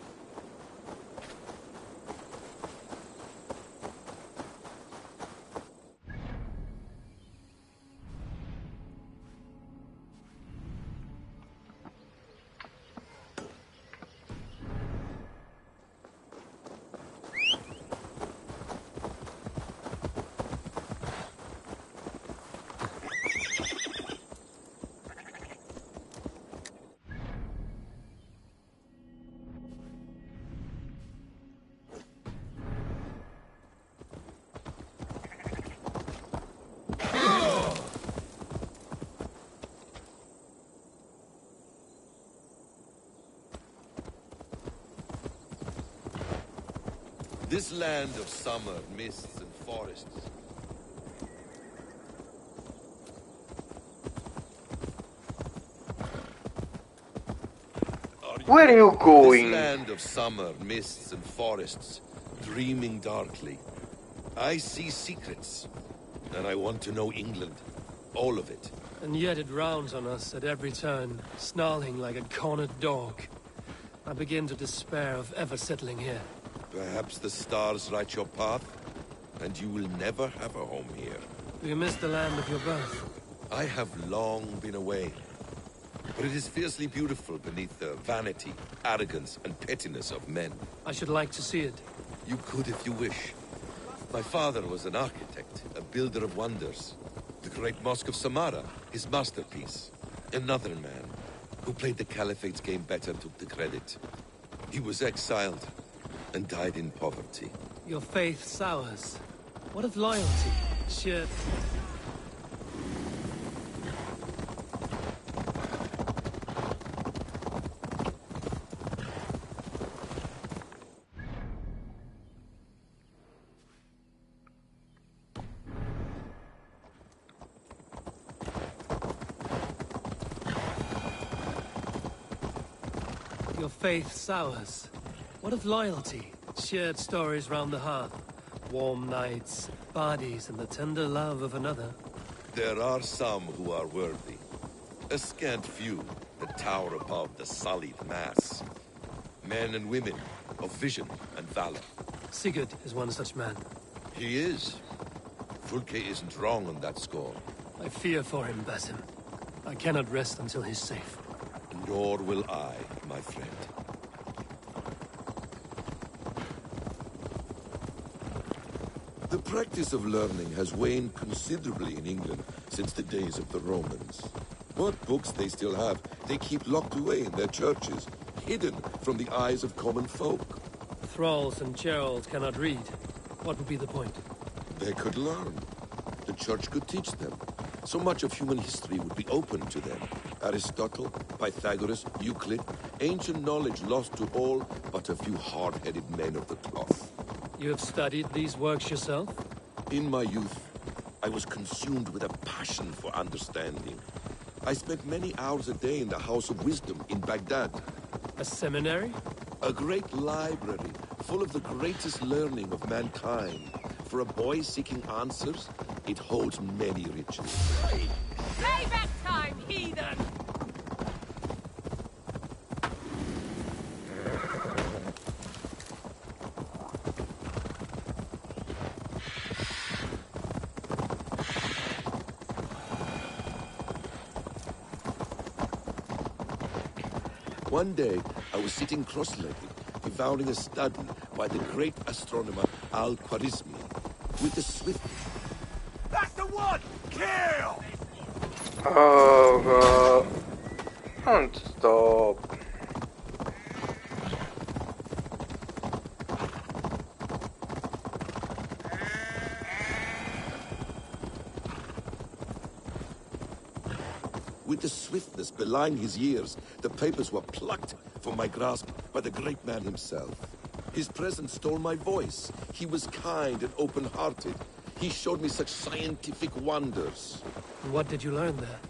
This land of summer, mists and forests. Where are you going? This land of summer, mists and forests, dreaming darkly. I see secrets, and I want to know England. All of it. And yet it rounds on us at every turn, snarling like a cornered dog. I begin to despair of ever settling here. Perhaps the stars write your path, and you will never have a home here. Do you miss the land of your birth? I have long been away. But it is fiercely beautiful beneath the vanity, arrogance, and pettiness of men. I should like to see it. You could if you wish. My father was an architect, a builder of wonders. The great Mosque of Samarra, his masterpiece. Another man, who played the Caliphate's game better, took the credit. He was exiled, and died in poverty. Your faith sours. What of loyalty? Sheer... Your faith sours. What of loyalty? Shared stories round the hearth. Warm nights, bodies, and the tender love of another. There are some who are worthy. A scant few that tower above the sullied mass. Men and women of vision and valor. Sigurd is one such man. He is. Fulke isn't wrong on that score. I fear for him, Basim. I cannot rest until he's safe. Nor will I, my friend. The practice of learning has waned considerably in England since the days of the Romans. What books they still have, they keep locked away in their churches, hidden from the eyes of common folk. Thralls and churls cannot read. What would be the point? They could learn. The church could teach them. So much of human history would be open to them. Aristotle, Pythagoras, Euclid, ancient knowledge lost to all but a few hard-headed men of the cloth. You have studied these works yourself? In my youth, I was consumed with a passion for understanding. I spent many hours a day in the House of Wisdom in Baghdad. A seminary? A great library, full of the greatest learning of mankind. For a boy seeking answers, it holds many riches. Payback time, heathen! One day, I was sitting cross-legged, devouring a study by the great astronomer Al-Khwarizmi, with the swift... That's the one! Kill! Oh god. Don't stop. With the swiftness belying his years, the papers were plucked from my grasp by the great man himself. His presence stole my voice. He was kind and open-hearted. He showed me such scientific wonders. What did you learn there?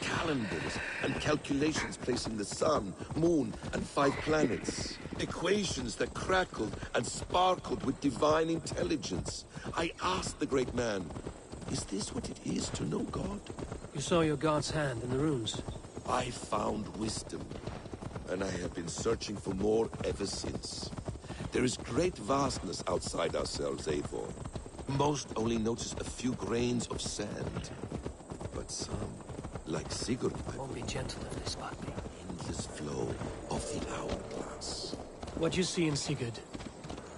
Calendars and calculations placing the sun, moon, and 5 planets. Equations that crackled and sparkled with divine intelligence. I asked the great man, is this what it is to know God? You saw your god's hand in the runes. I found wisdom, and I have been searching for more ever since. There is great vastness outside ourselves, Eivor. Most only notice a few grains of sand. But some, like Sigurd, won't be gentle if they spot me. Endless flow of the hourglass. What you see in Sigurd,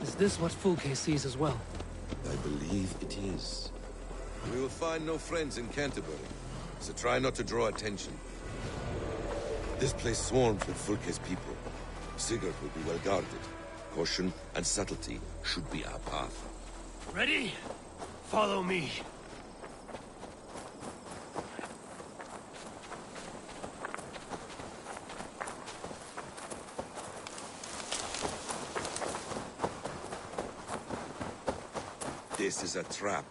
is this what Fulke sees as well? I believe it is. We will find no friends in Canterbury, so try not to draw attention. This place swarms with Fulke's people. Sigurd will be well guarded. Caution and subtlety should be our path. Ready? Follow me. This is a trap.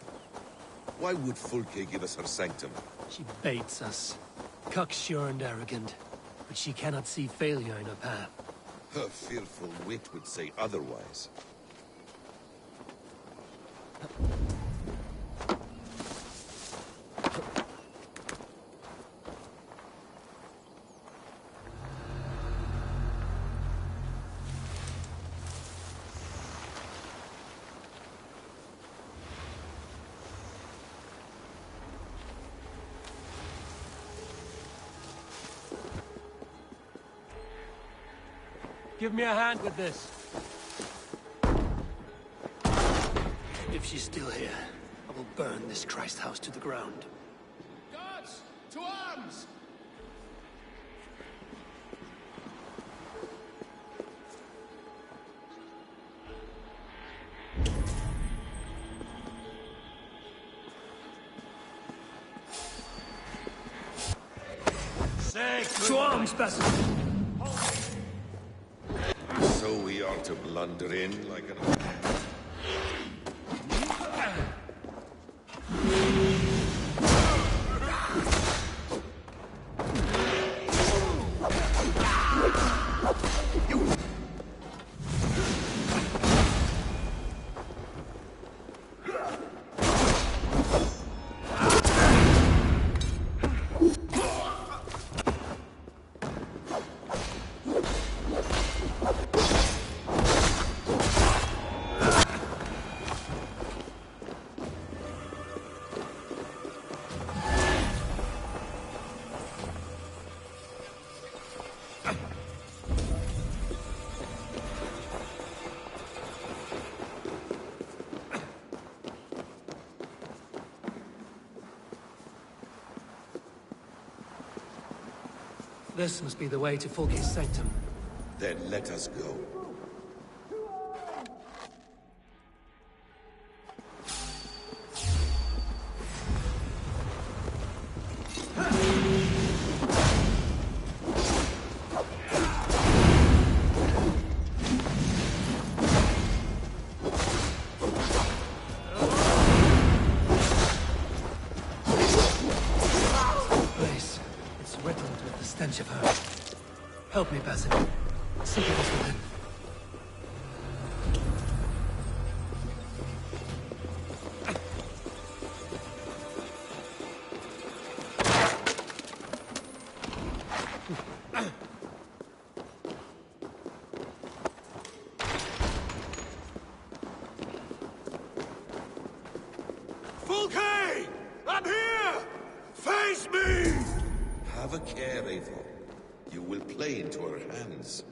Why would Fulke give us her sanctum? She baits us. Cocksure and arrogant. But she cannot see failure in her path. Her fearful wit would say otherwise. Give me a hand with this. If she's still here, I will burn this Christ house to the ground. Guards, to arms! To arms, Basil! So we are to blunder in like an... This must be the way to Fulke's sanctum. Then let us go. Stench of her. Help me, Basil. Something is within. Fulke! I'm here! Face me! Have a care, Eivor. You will play into her hands.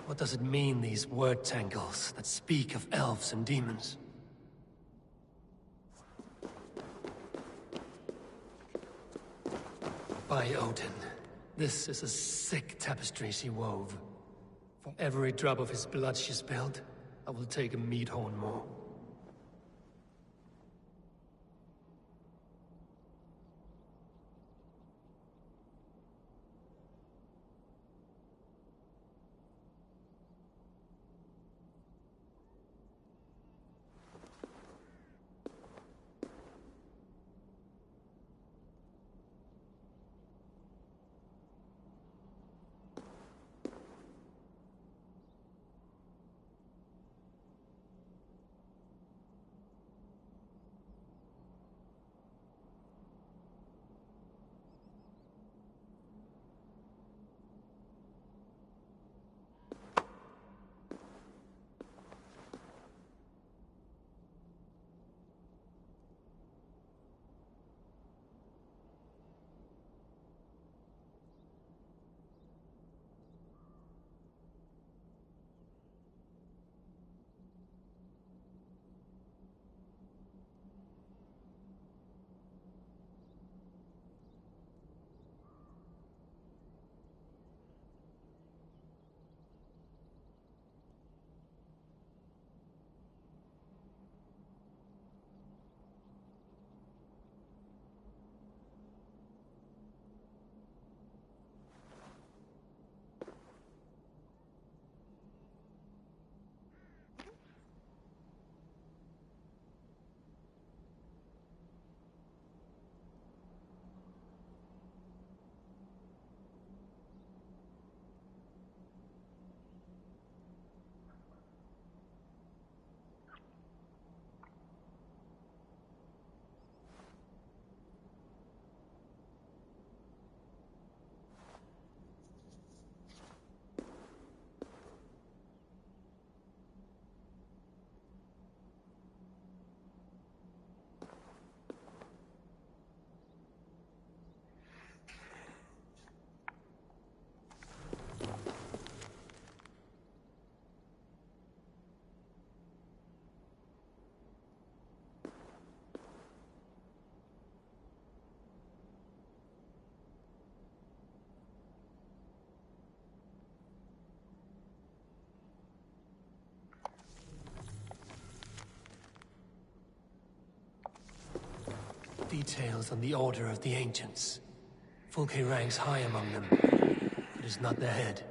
What does it mean, these word tangles that speak of elves and demons? By Odin, this is a sick tapestry she wove. For every drop of his blood she spilled, I will take a meat horn more. details on the Order of the Ancients. Fulke ranks high among them, but is not their head.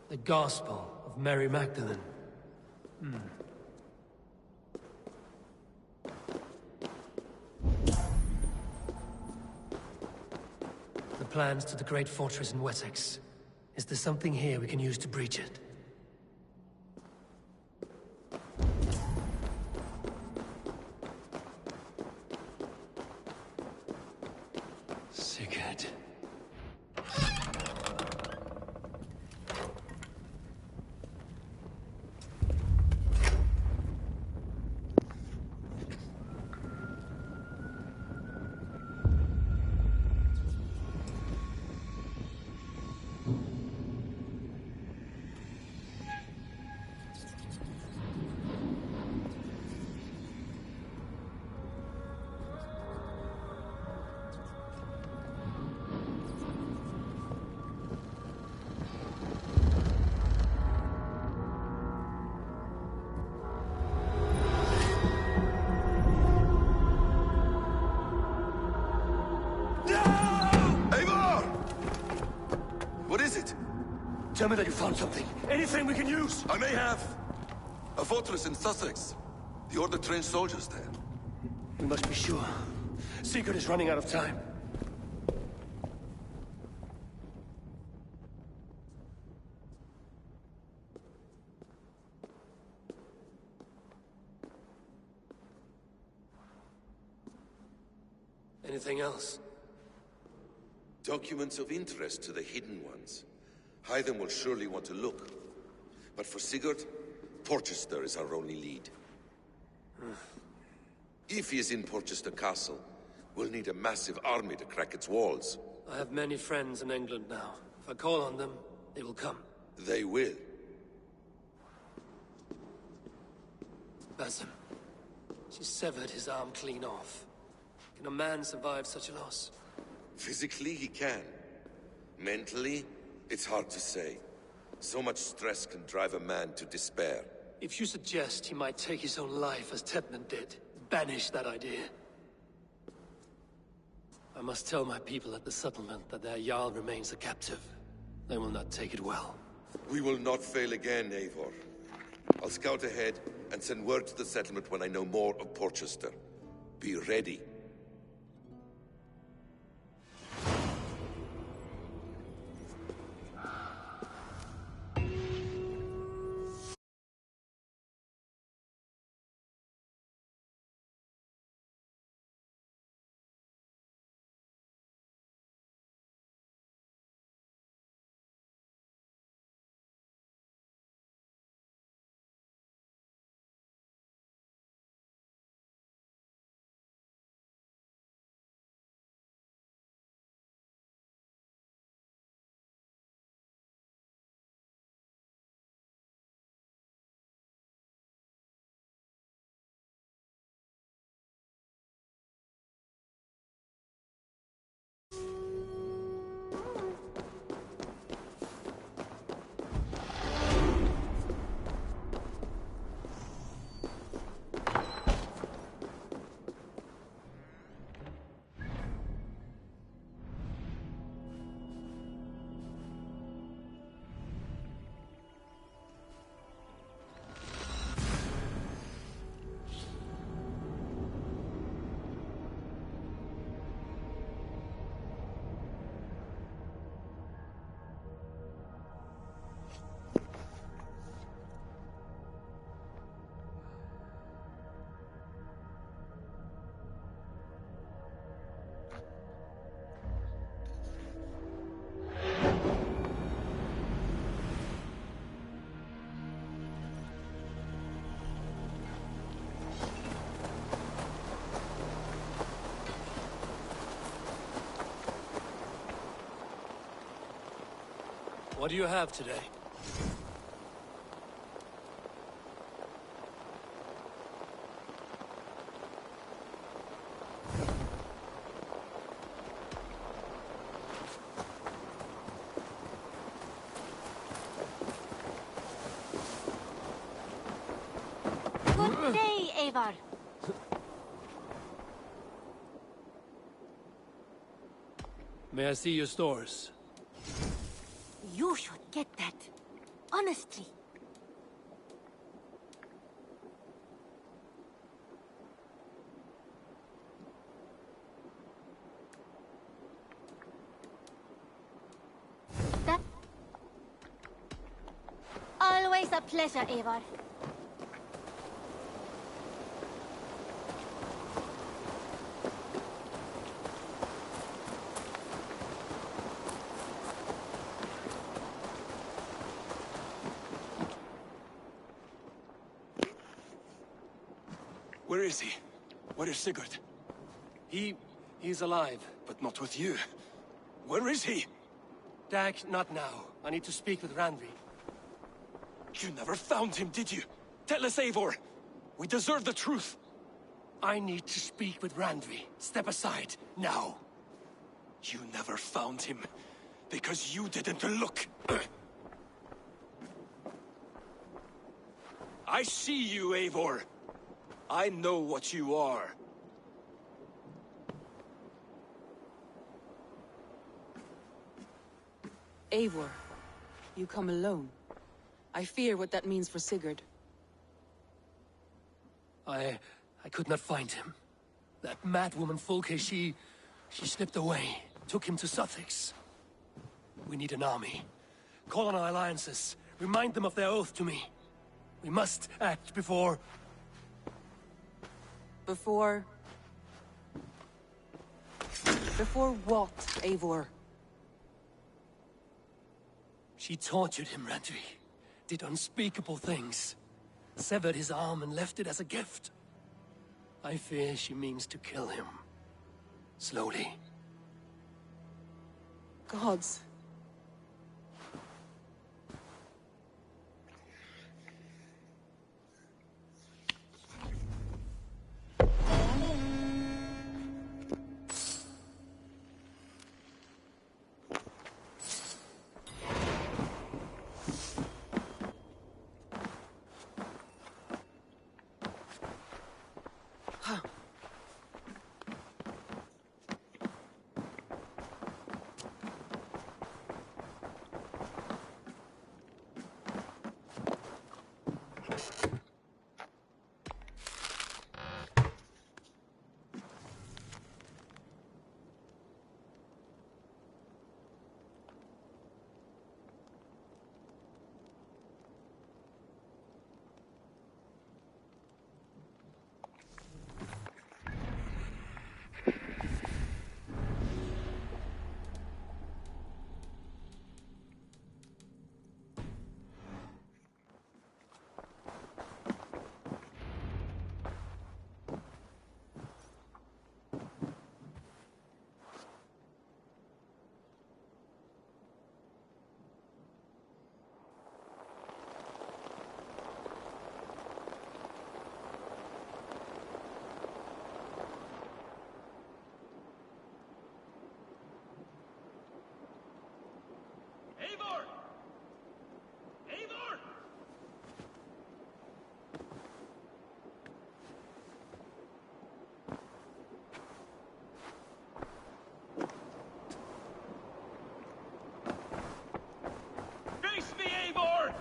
The Gospel of Mary Magdalene. The plans to the great fortress in Wessex. Is there something here we can use to breach it? Sigurd. What is it? Tell me that you found something. Anything we can use. I may have. A fortress in Sussex. The Order trained soldiers there. We must be sure. Sigurd is running out of time. Anything else? Documents of interest to the Hidden Ones. Hyden will surely want to look. But for Sigurd, Porchester is our only lead. If he is in Porchester Castle, we'll need a massive army to crack its walls. I have many friends in England now. If I call on them, they will come. They will. Basim. She severed his arm clean off. Can a man survive such a loss? Physically, he can. Mentally, it's hard to say. So much stress can drive a man to despair. If you suggest he might take his own life as Tedman did, banish that idea. I must tell my people at the settlement that their Jarl remains a captive. They will not take it well. We will not fail again, Eivor. I'll scout ahead and send word to the settlement when I know more of Porchester. Be ready. What do you have today? Good day, Eivor. May I see your stores? You should get that. Honestly. That... Always a pleasure, Eivor. Where is he? Where is Sigurd? He's alive. But not with you. Where is he? Dag, not now. I need to speak with Randvi. You never found him, did you? Tell us, Eivor. We deserve the truth. I need to speak with Randvi. Step aside, now. You never found him, because you didn't look. I see you, Eivor. I know what you are. Eivor, you come alone. I fear what that means for Sigurd. I could not find him. That madwoman Fulke, she slipped away. Took him to Sussex. We need an army. Call on our alliances. Remind them of their oath to me. We must act before... Before what, Eivor? She tortured him, Randvi. Did unspeakable things. Severed his arm and left it as a gift. I fear she means to kill him. Slowly. Gods. Eivor! Eivor! Face me, Eivor!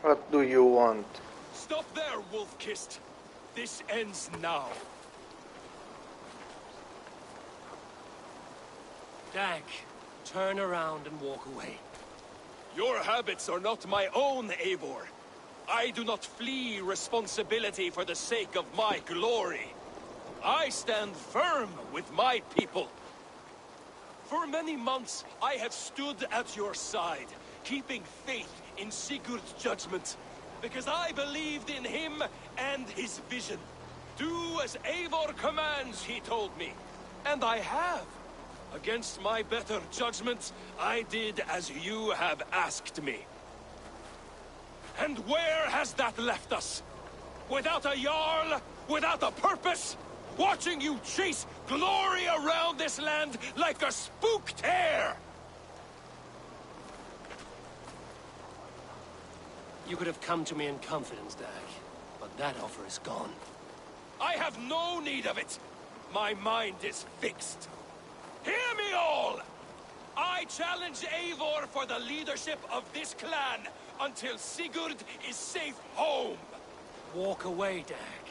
What do you want? Stop there, wolf-kissed. This ends now. Dag, turn around and walk away. Your habits are not my own, Eivor. I do not flee responsibility for the sake of my glory. I stand firm with my people. For many months, I have stood at your side, keeping faith in Sigurd's judgment, because I believed in him and his vision. Do as Eivor commands, he told me. And I have. Against my better judgment, I did as you have asked me. And where has that left us? Without a Jarl? Without a purpose? Watching you chase glory around this land like a spooked hare! You could have come to me in confidence, Dag, but that offer is gone. I have no need of it! My mind is fixed. Hear me all! I challenge Eivor for the leadership of this clan until Sigurd is safe home! Walk away, Dag.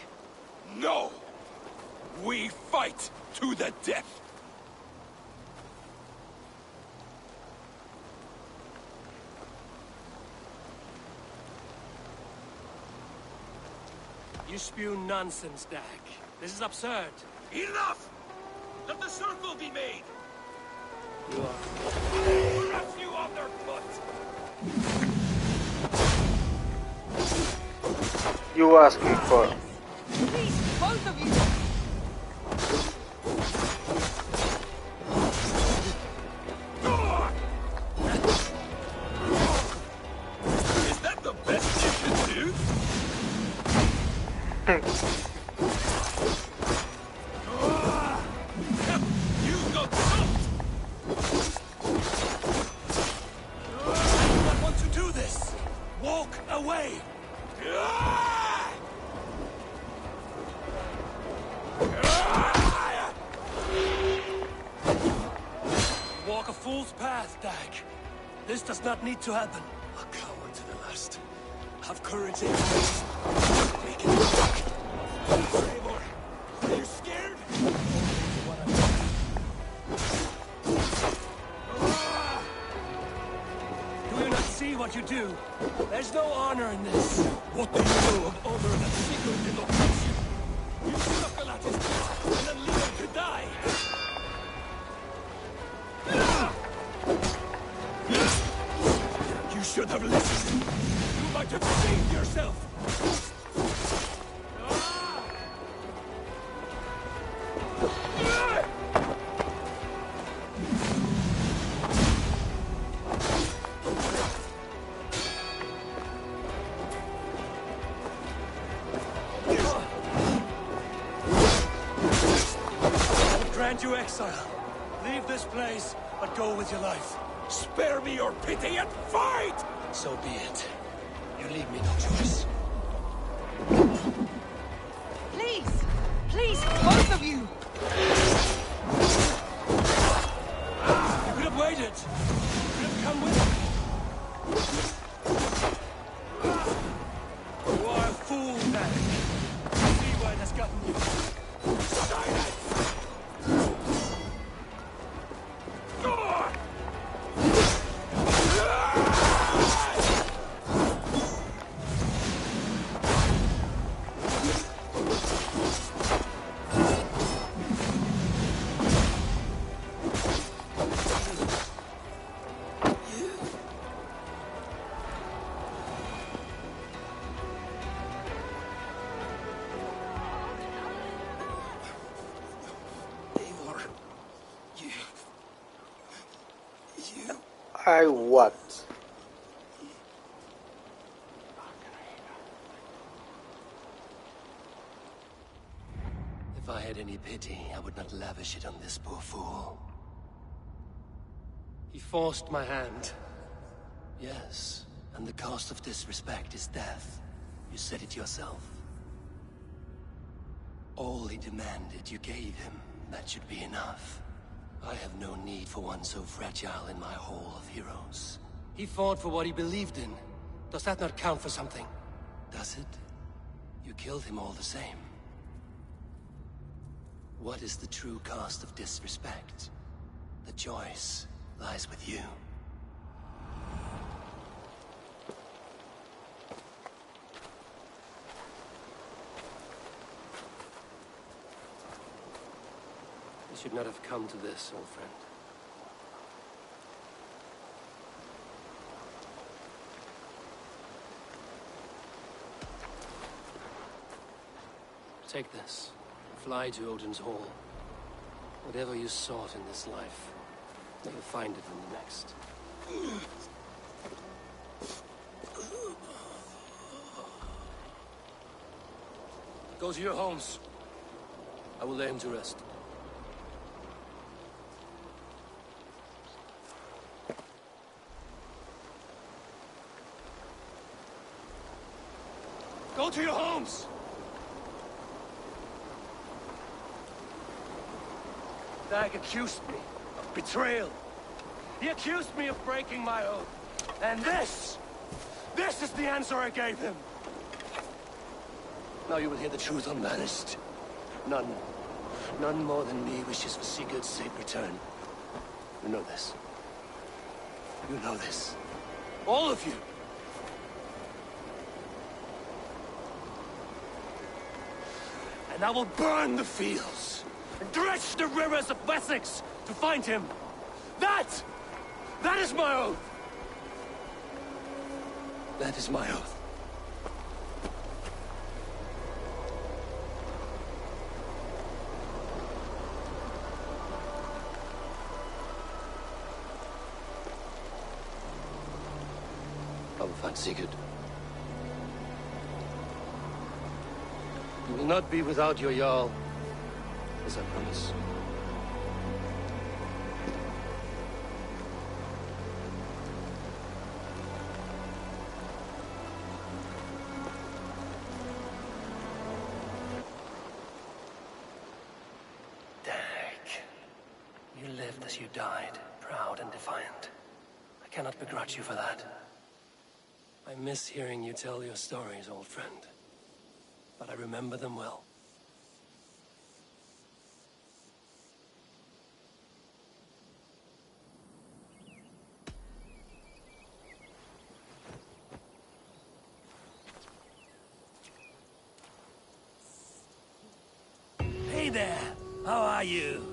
No! We fight to the death! You spew nonsense, Dag. This is absurd. Enough! Let the circle be made! You are... Crush you on their foot! You asking for? Please, both of you! Is that the best you can do? You got jumped! I do not want to do this! Walk away! Walk a fool's path, Dag. This does not need to happen. A coward to the last. Have courage, Eivor. Make it Eivor, are you scared? Do you not see what you do? There's no honor in this. What do you know of honor that Sigurd did not teach you? You suckle at his feet and then leave him to die. You should have listened. You might have saved yourself. I'll grant you exile. Leave this place, but go with your life. Spare me your pity and fight! So be it. You leave me no choice. Please! Please, both of you! You could have waited. You could have come with me. You are a fool, Dag. See why it has gotten you. Silence! I what? If I had any pity, I would not lavish it on this poor fool. He forced my hand. Yes, and the cost of disrespect is death. You said it yourself. All he demanded, you gave him. That should be enough. I have no need for one so fragile in my hall of heroes. He fought for what he believed in. Does that not count for something? Does it? You killed him all the same. What is the true cost of disrespect? The choice lies with you. You should not have come to this, old friend. Take this. Fly to Odin's Hall. Whatever you sought in this life, you'll find it in the next. Go to your homes. I will lay him to rest. Go to your homes! Dag accused me of betrayal. He accused me of breaking my oath. And this is the answer I gave him. Now you will hear the truth unbanished. None more than me wishes for Sigurd's safe return. You know this. You know this. All of you. And I will burn the fields and dredge the rivers of Wessex to find him. That is my oath. That is my oath. I will find Sigurd. You will not be without your Jarl, as I promise. Dag, you lived as you died, proud and defiant. I cannot begrudge you for that. I miss hearing you tell your stories, old friend. But I remember them well. Hey there! How are you?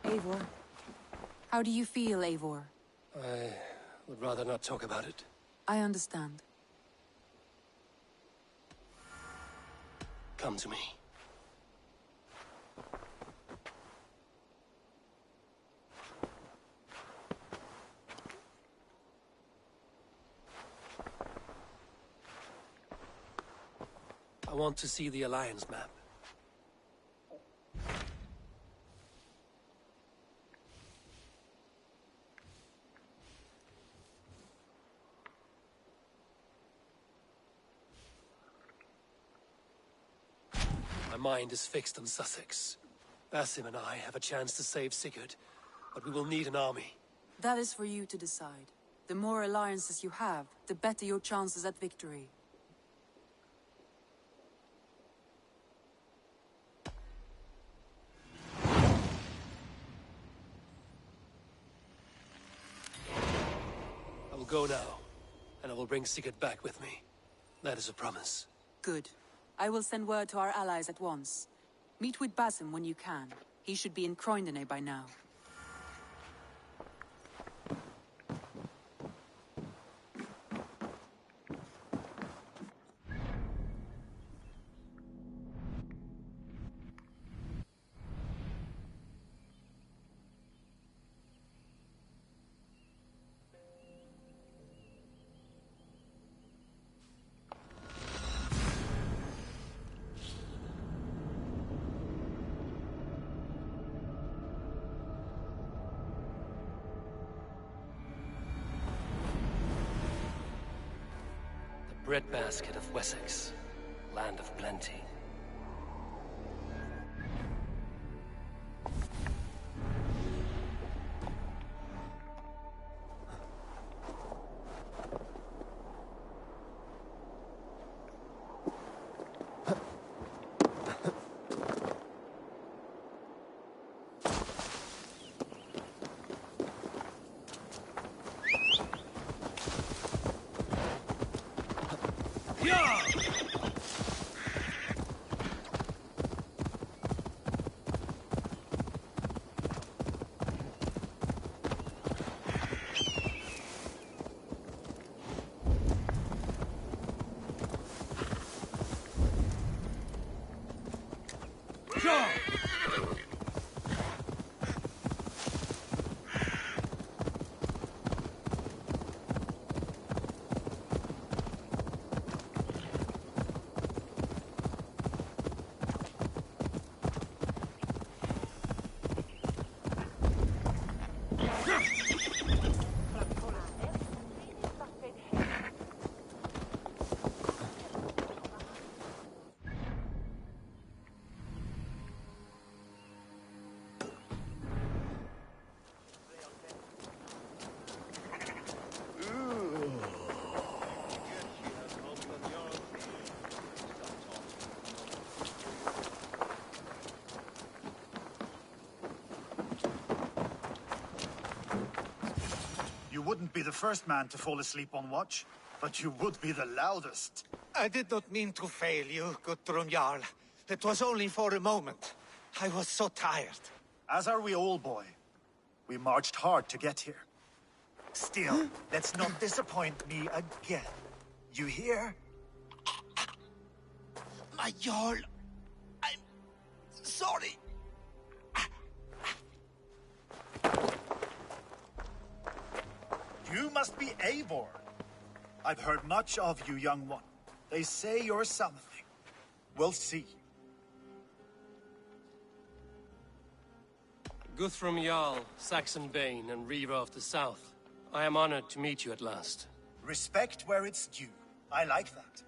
Eivor. How do you feel, Eivor? I would rather not talk about it. I understand. Come to me. I want to see the Alliance map. My mind is fixed on Sussex. Basim and I have a chance to save Sigurd, but we will need an army. That is for you to decide. The more alliances you have, the better your chances at victory. I will go now, and I will bring Sigurd back with me. That is a promise. Good. I will send word to our allies at once. Meet with Basim when you can. He should be in Croydon by now. breadbasket of Wessex, land of plenty. You wouldn't be the first man to fall asleep on watch, but you would be the loudest. I did not mean to fail you, Guthrum Jarl. It was only for a moment. I was so tired. As are we all, boy. We marched hard to get here. Still, let's not disappoint me again. You hear? My Jarl, I'm sorry. You must be Eivor. I've heard much of you, young one. They say you're something. We'll see. Guthrum Jarl, Saxon Bane, and Reaver of the South. I am honored to meet you at last. Respect where it's due. I like that.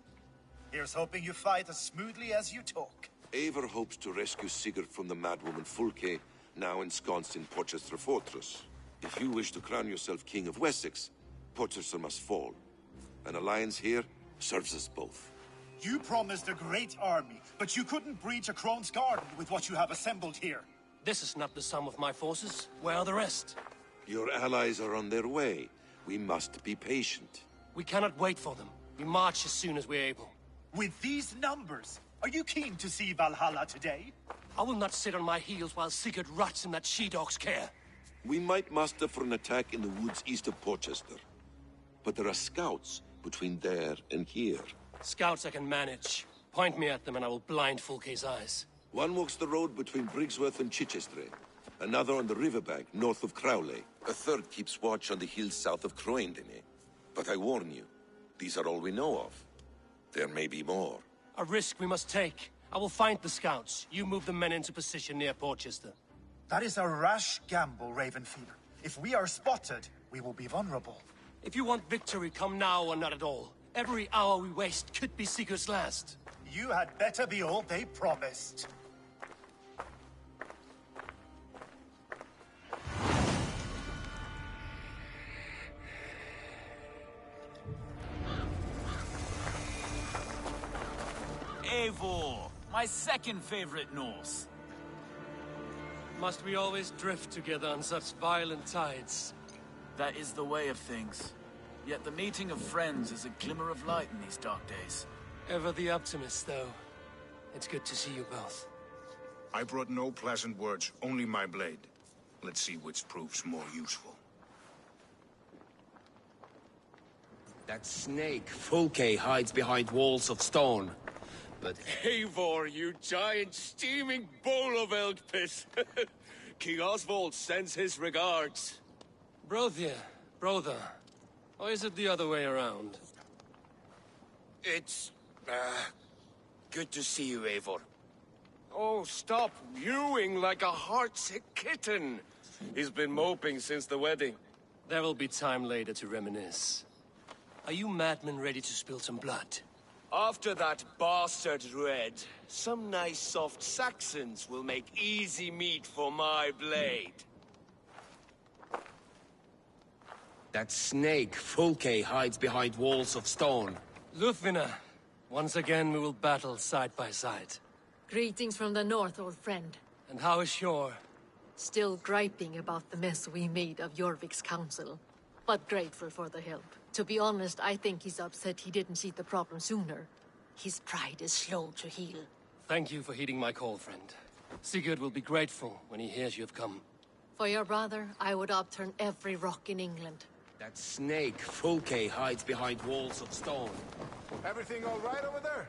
Here's hoping you fight as smoothly as you talk. Eivor hopes to rescue Sigurd from the madwoman Fulke, now ensconced in Porchester Fortress. If you wish to crown yourself King of Wessex, Porchester must fall. An alliance here serves us both. You promised a great army, but you couldn't breach a Crone's Garden with what you have assembled here. This is not the sum of my forces. Where are the rest? Your allies are on their way. We must be patient. We cannot wait for them. We march as soon as we're able. With these numbers, are you keen to see Valhalla today? I will not sit on my heels while Sigurd rots in that she-dog's care. We might muster for an attack in the woods east of Porchester. But there are scouts between there and here. Scouts I can manage. Point me at them and I will blind Fulke's eyes. One walks the road between Briggsworth and Chichester. Another on the riverbank north of Crowley. A third keeps watch on the hills south of Croendene. But I warn you, these are all we know of. There may be more. A risk we must take. I will find the scouts. You move the men into position near Porchester. That is a rash gamble, Ravenfeeder. If we are spotted, we will be vulnerable. If you want victory, come now or not at all. Every hour we waste could be Sigurd's last. You had better be all they promised. Eivor, my second favorite Norse. Must we always drift together on such violent tides? That is the way of things. Yet the meeting of friends is a glimmer of light in these dark days. Ever the optimist, though. It's good to see you both. I brought no pleasant words, only my blade. Let's see which proves more useful. That snake, Fulke, hides behind walls of stone. But Eivor, you giant steaming bowl of elk piss! King Oswald sends his regards. Brothia, brother. Or is it the other way around? It's, good to see you, Eivor. Oh, stop mewing like a heartsick kitten. He's been moping since the wedding. There will be time later to reminisce. Are you madmen ready to spill some blood? After that bastard Red, some nice soft Saxons will make easy meat for my blade. That snake, Fulke, hides behind walls of stone. Lufvina, once again we will battle side by side. Greetings from the north, old friend. And how is Shore? Still griping about the mess we made of Jorvik's council, but grateful for the help. To be honest, I think he's upset he didn't see the problem sooner. His pride is slow to heal. Thank you for heeding my call, friend. Sigurd will be grateful when he hears you have come. For your brother, I would upturn every rock in England. That snake, Fulke, hides behind walls of stone. Everything all right over there?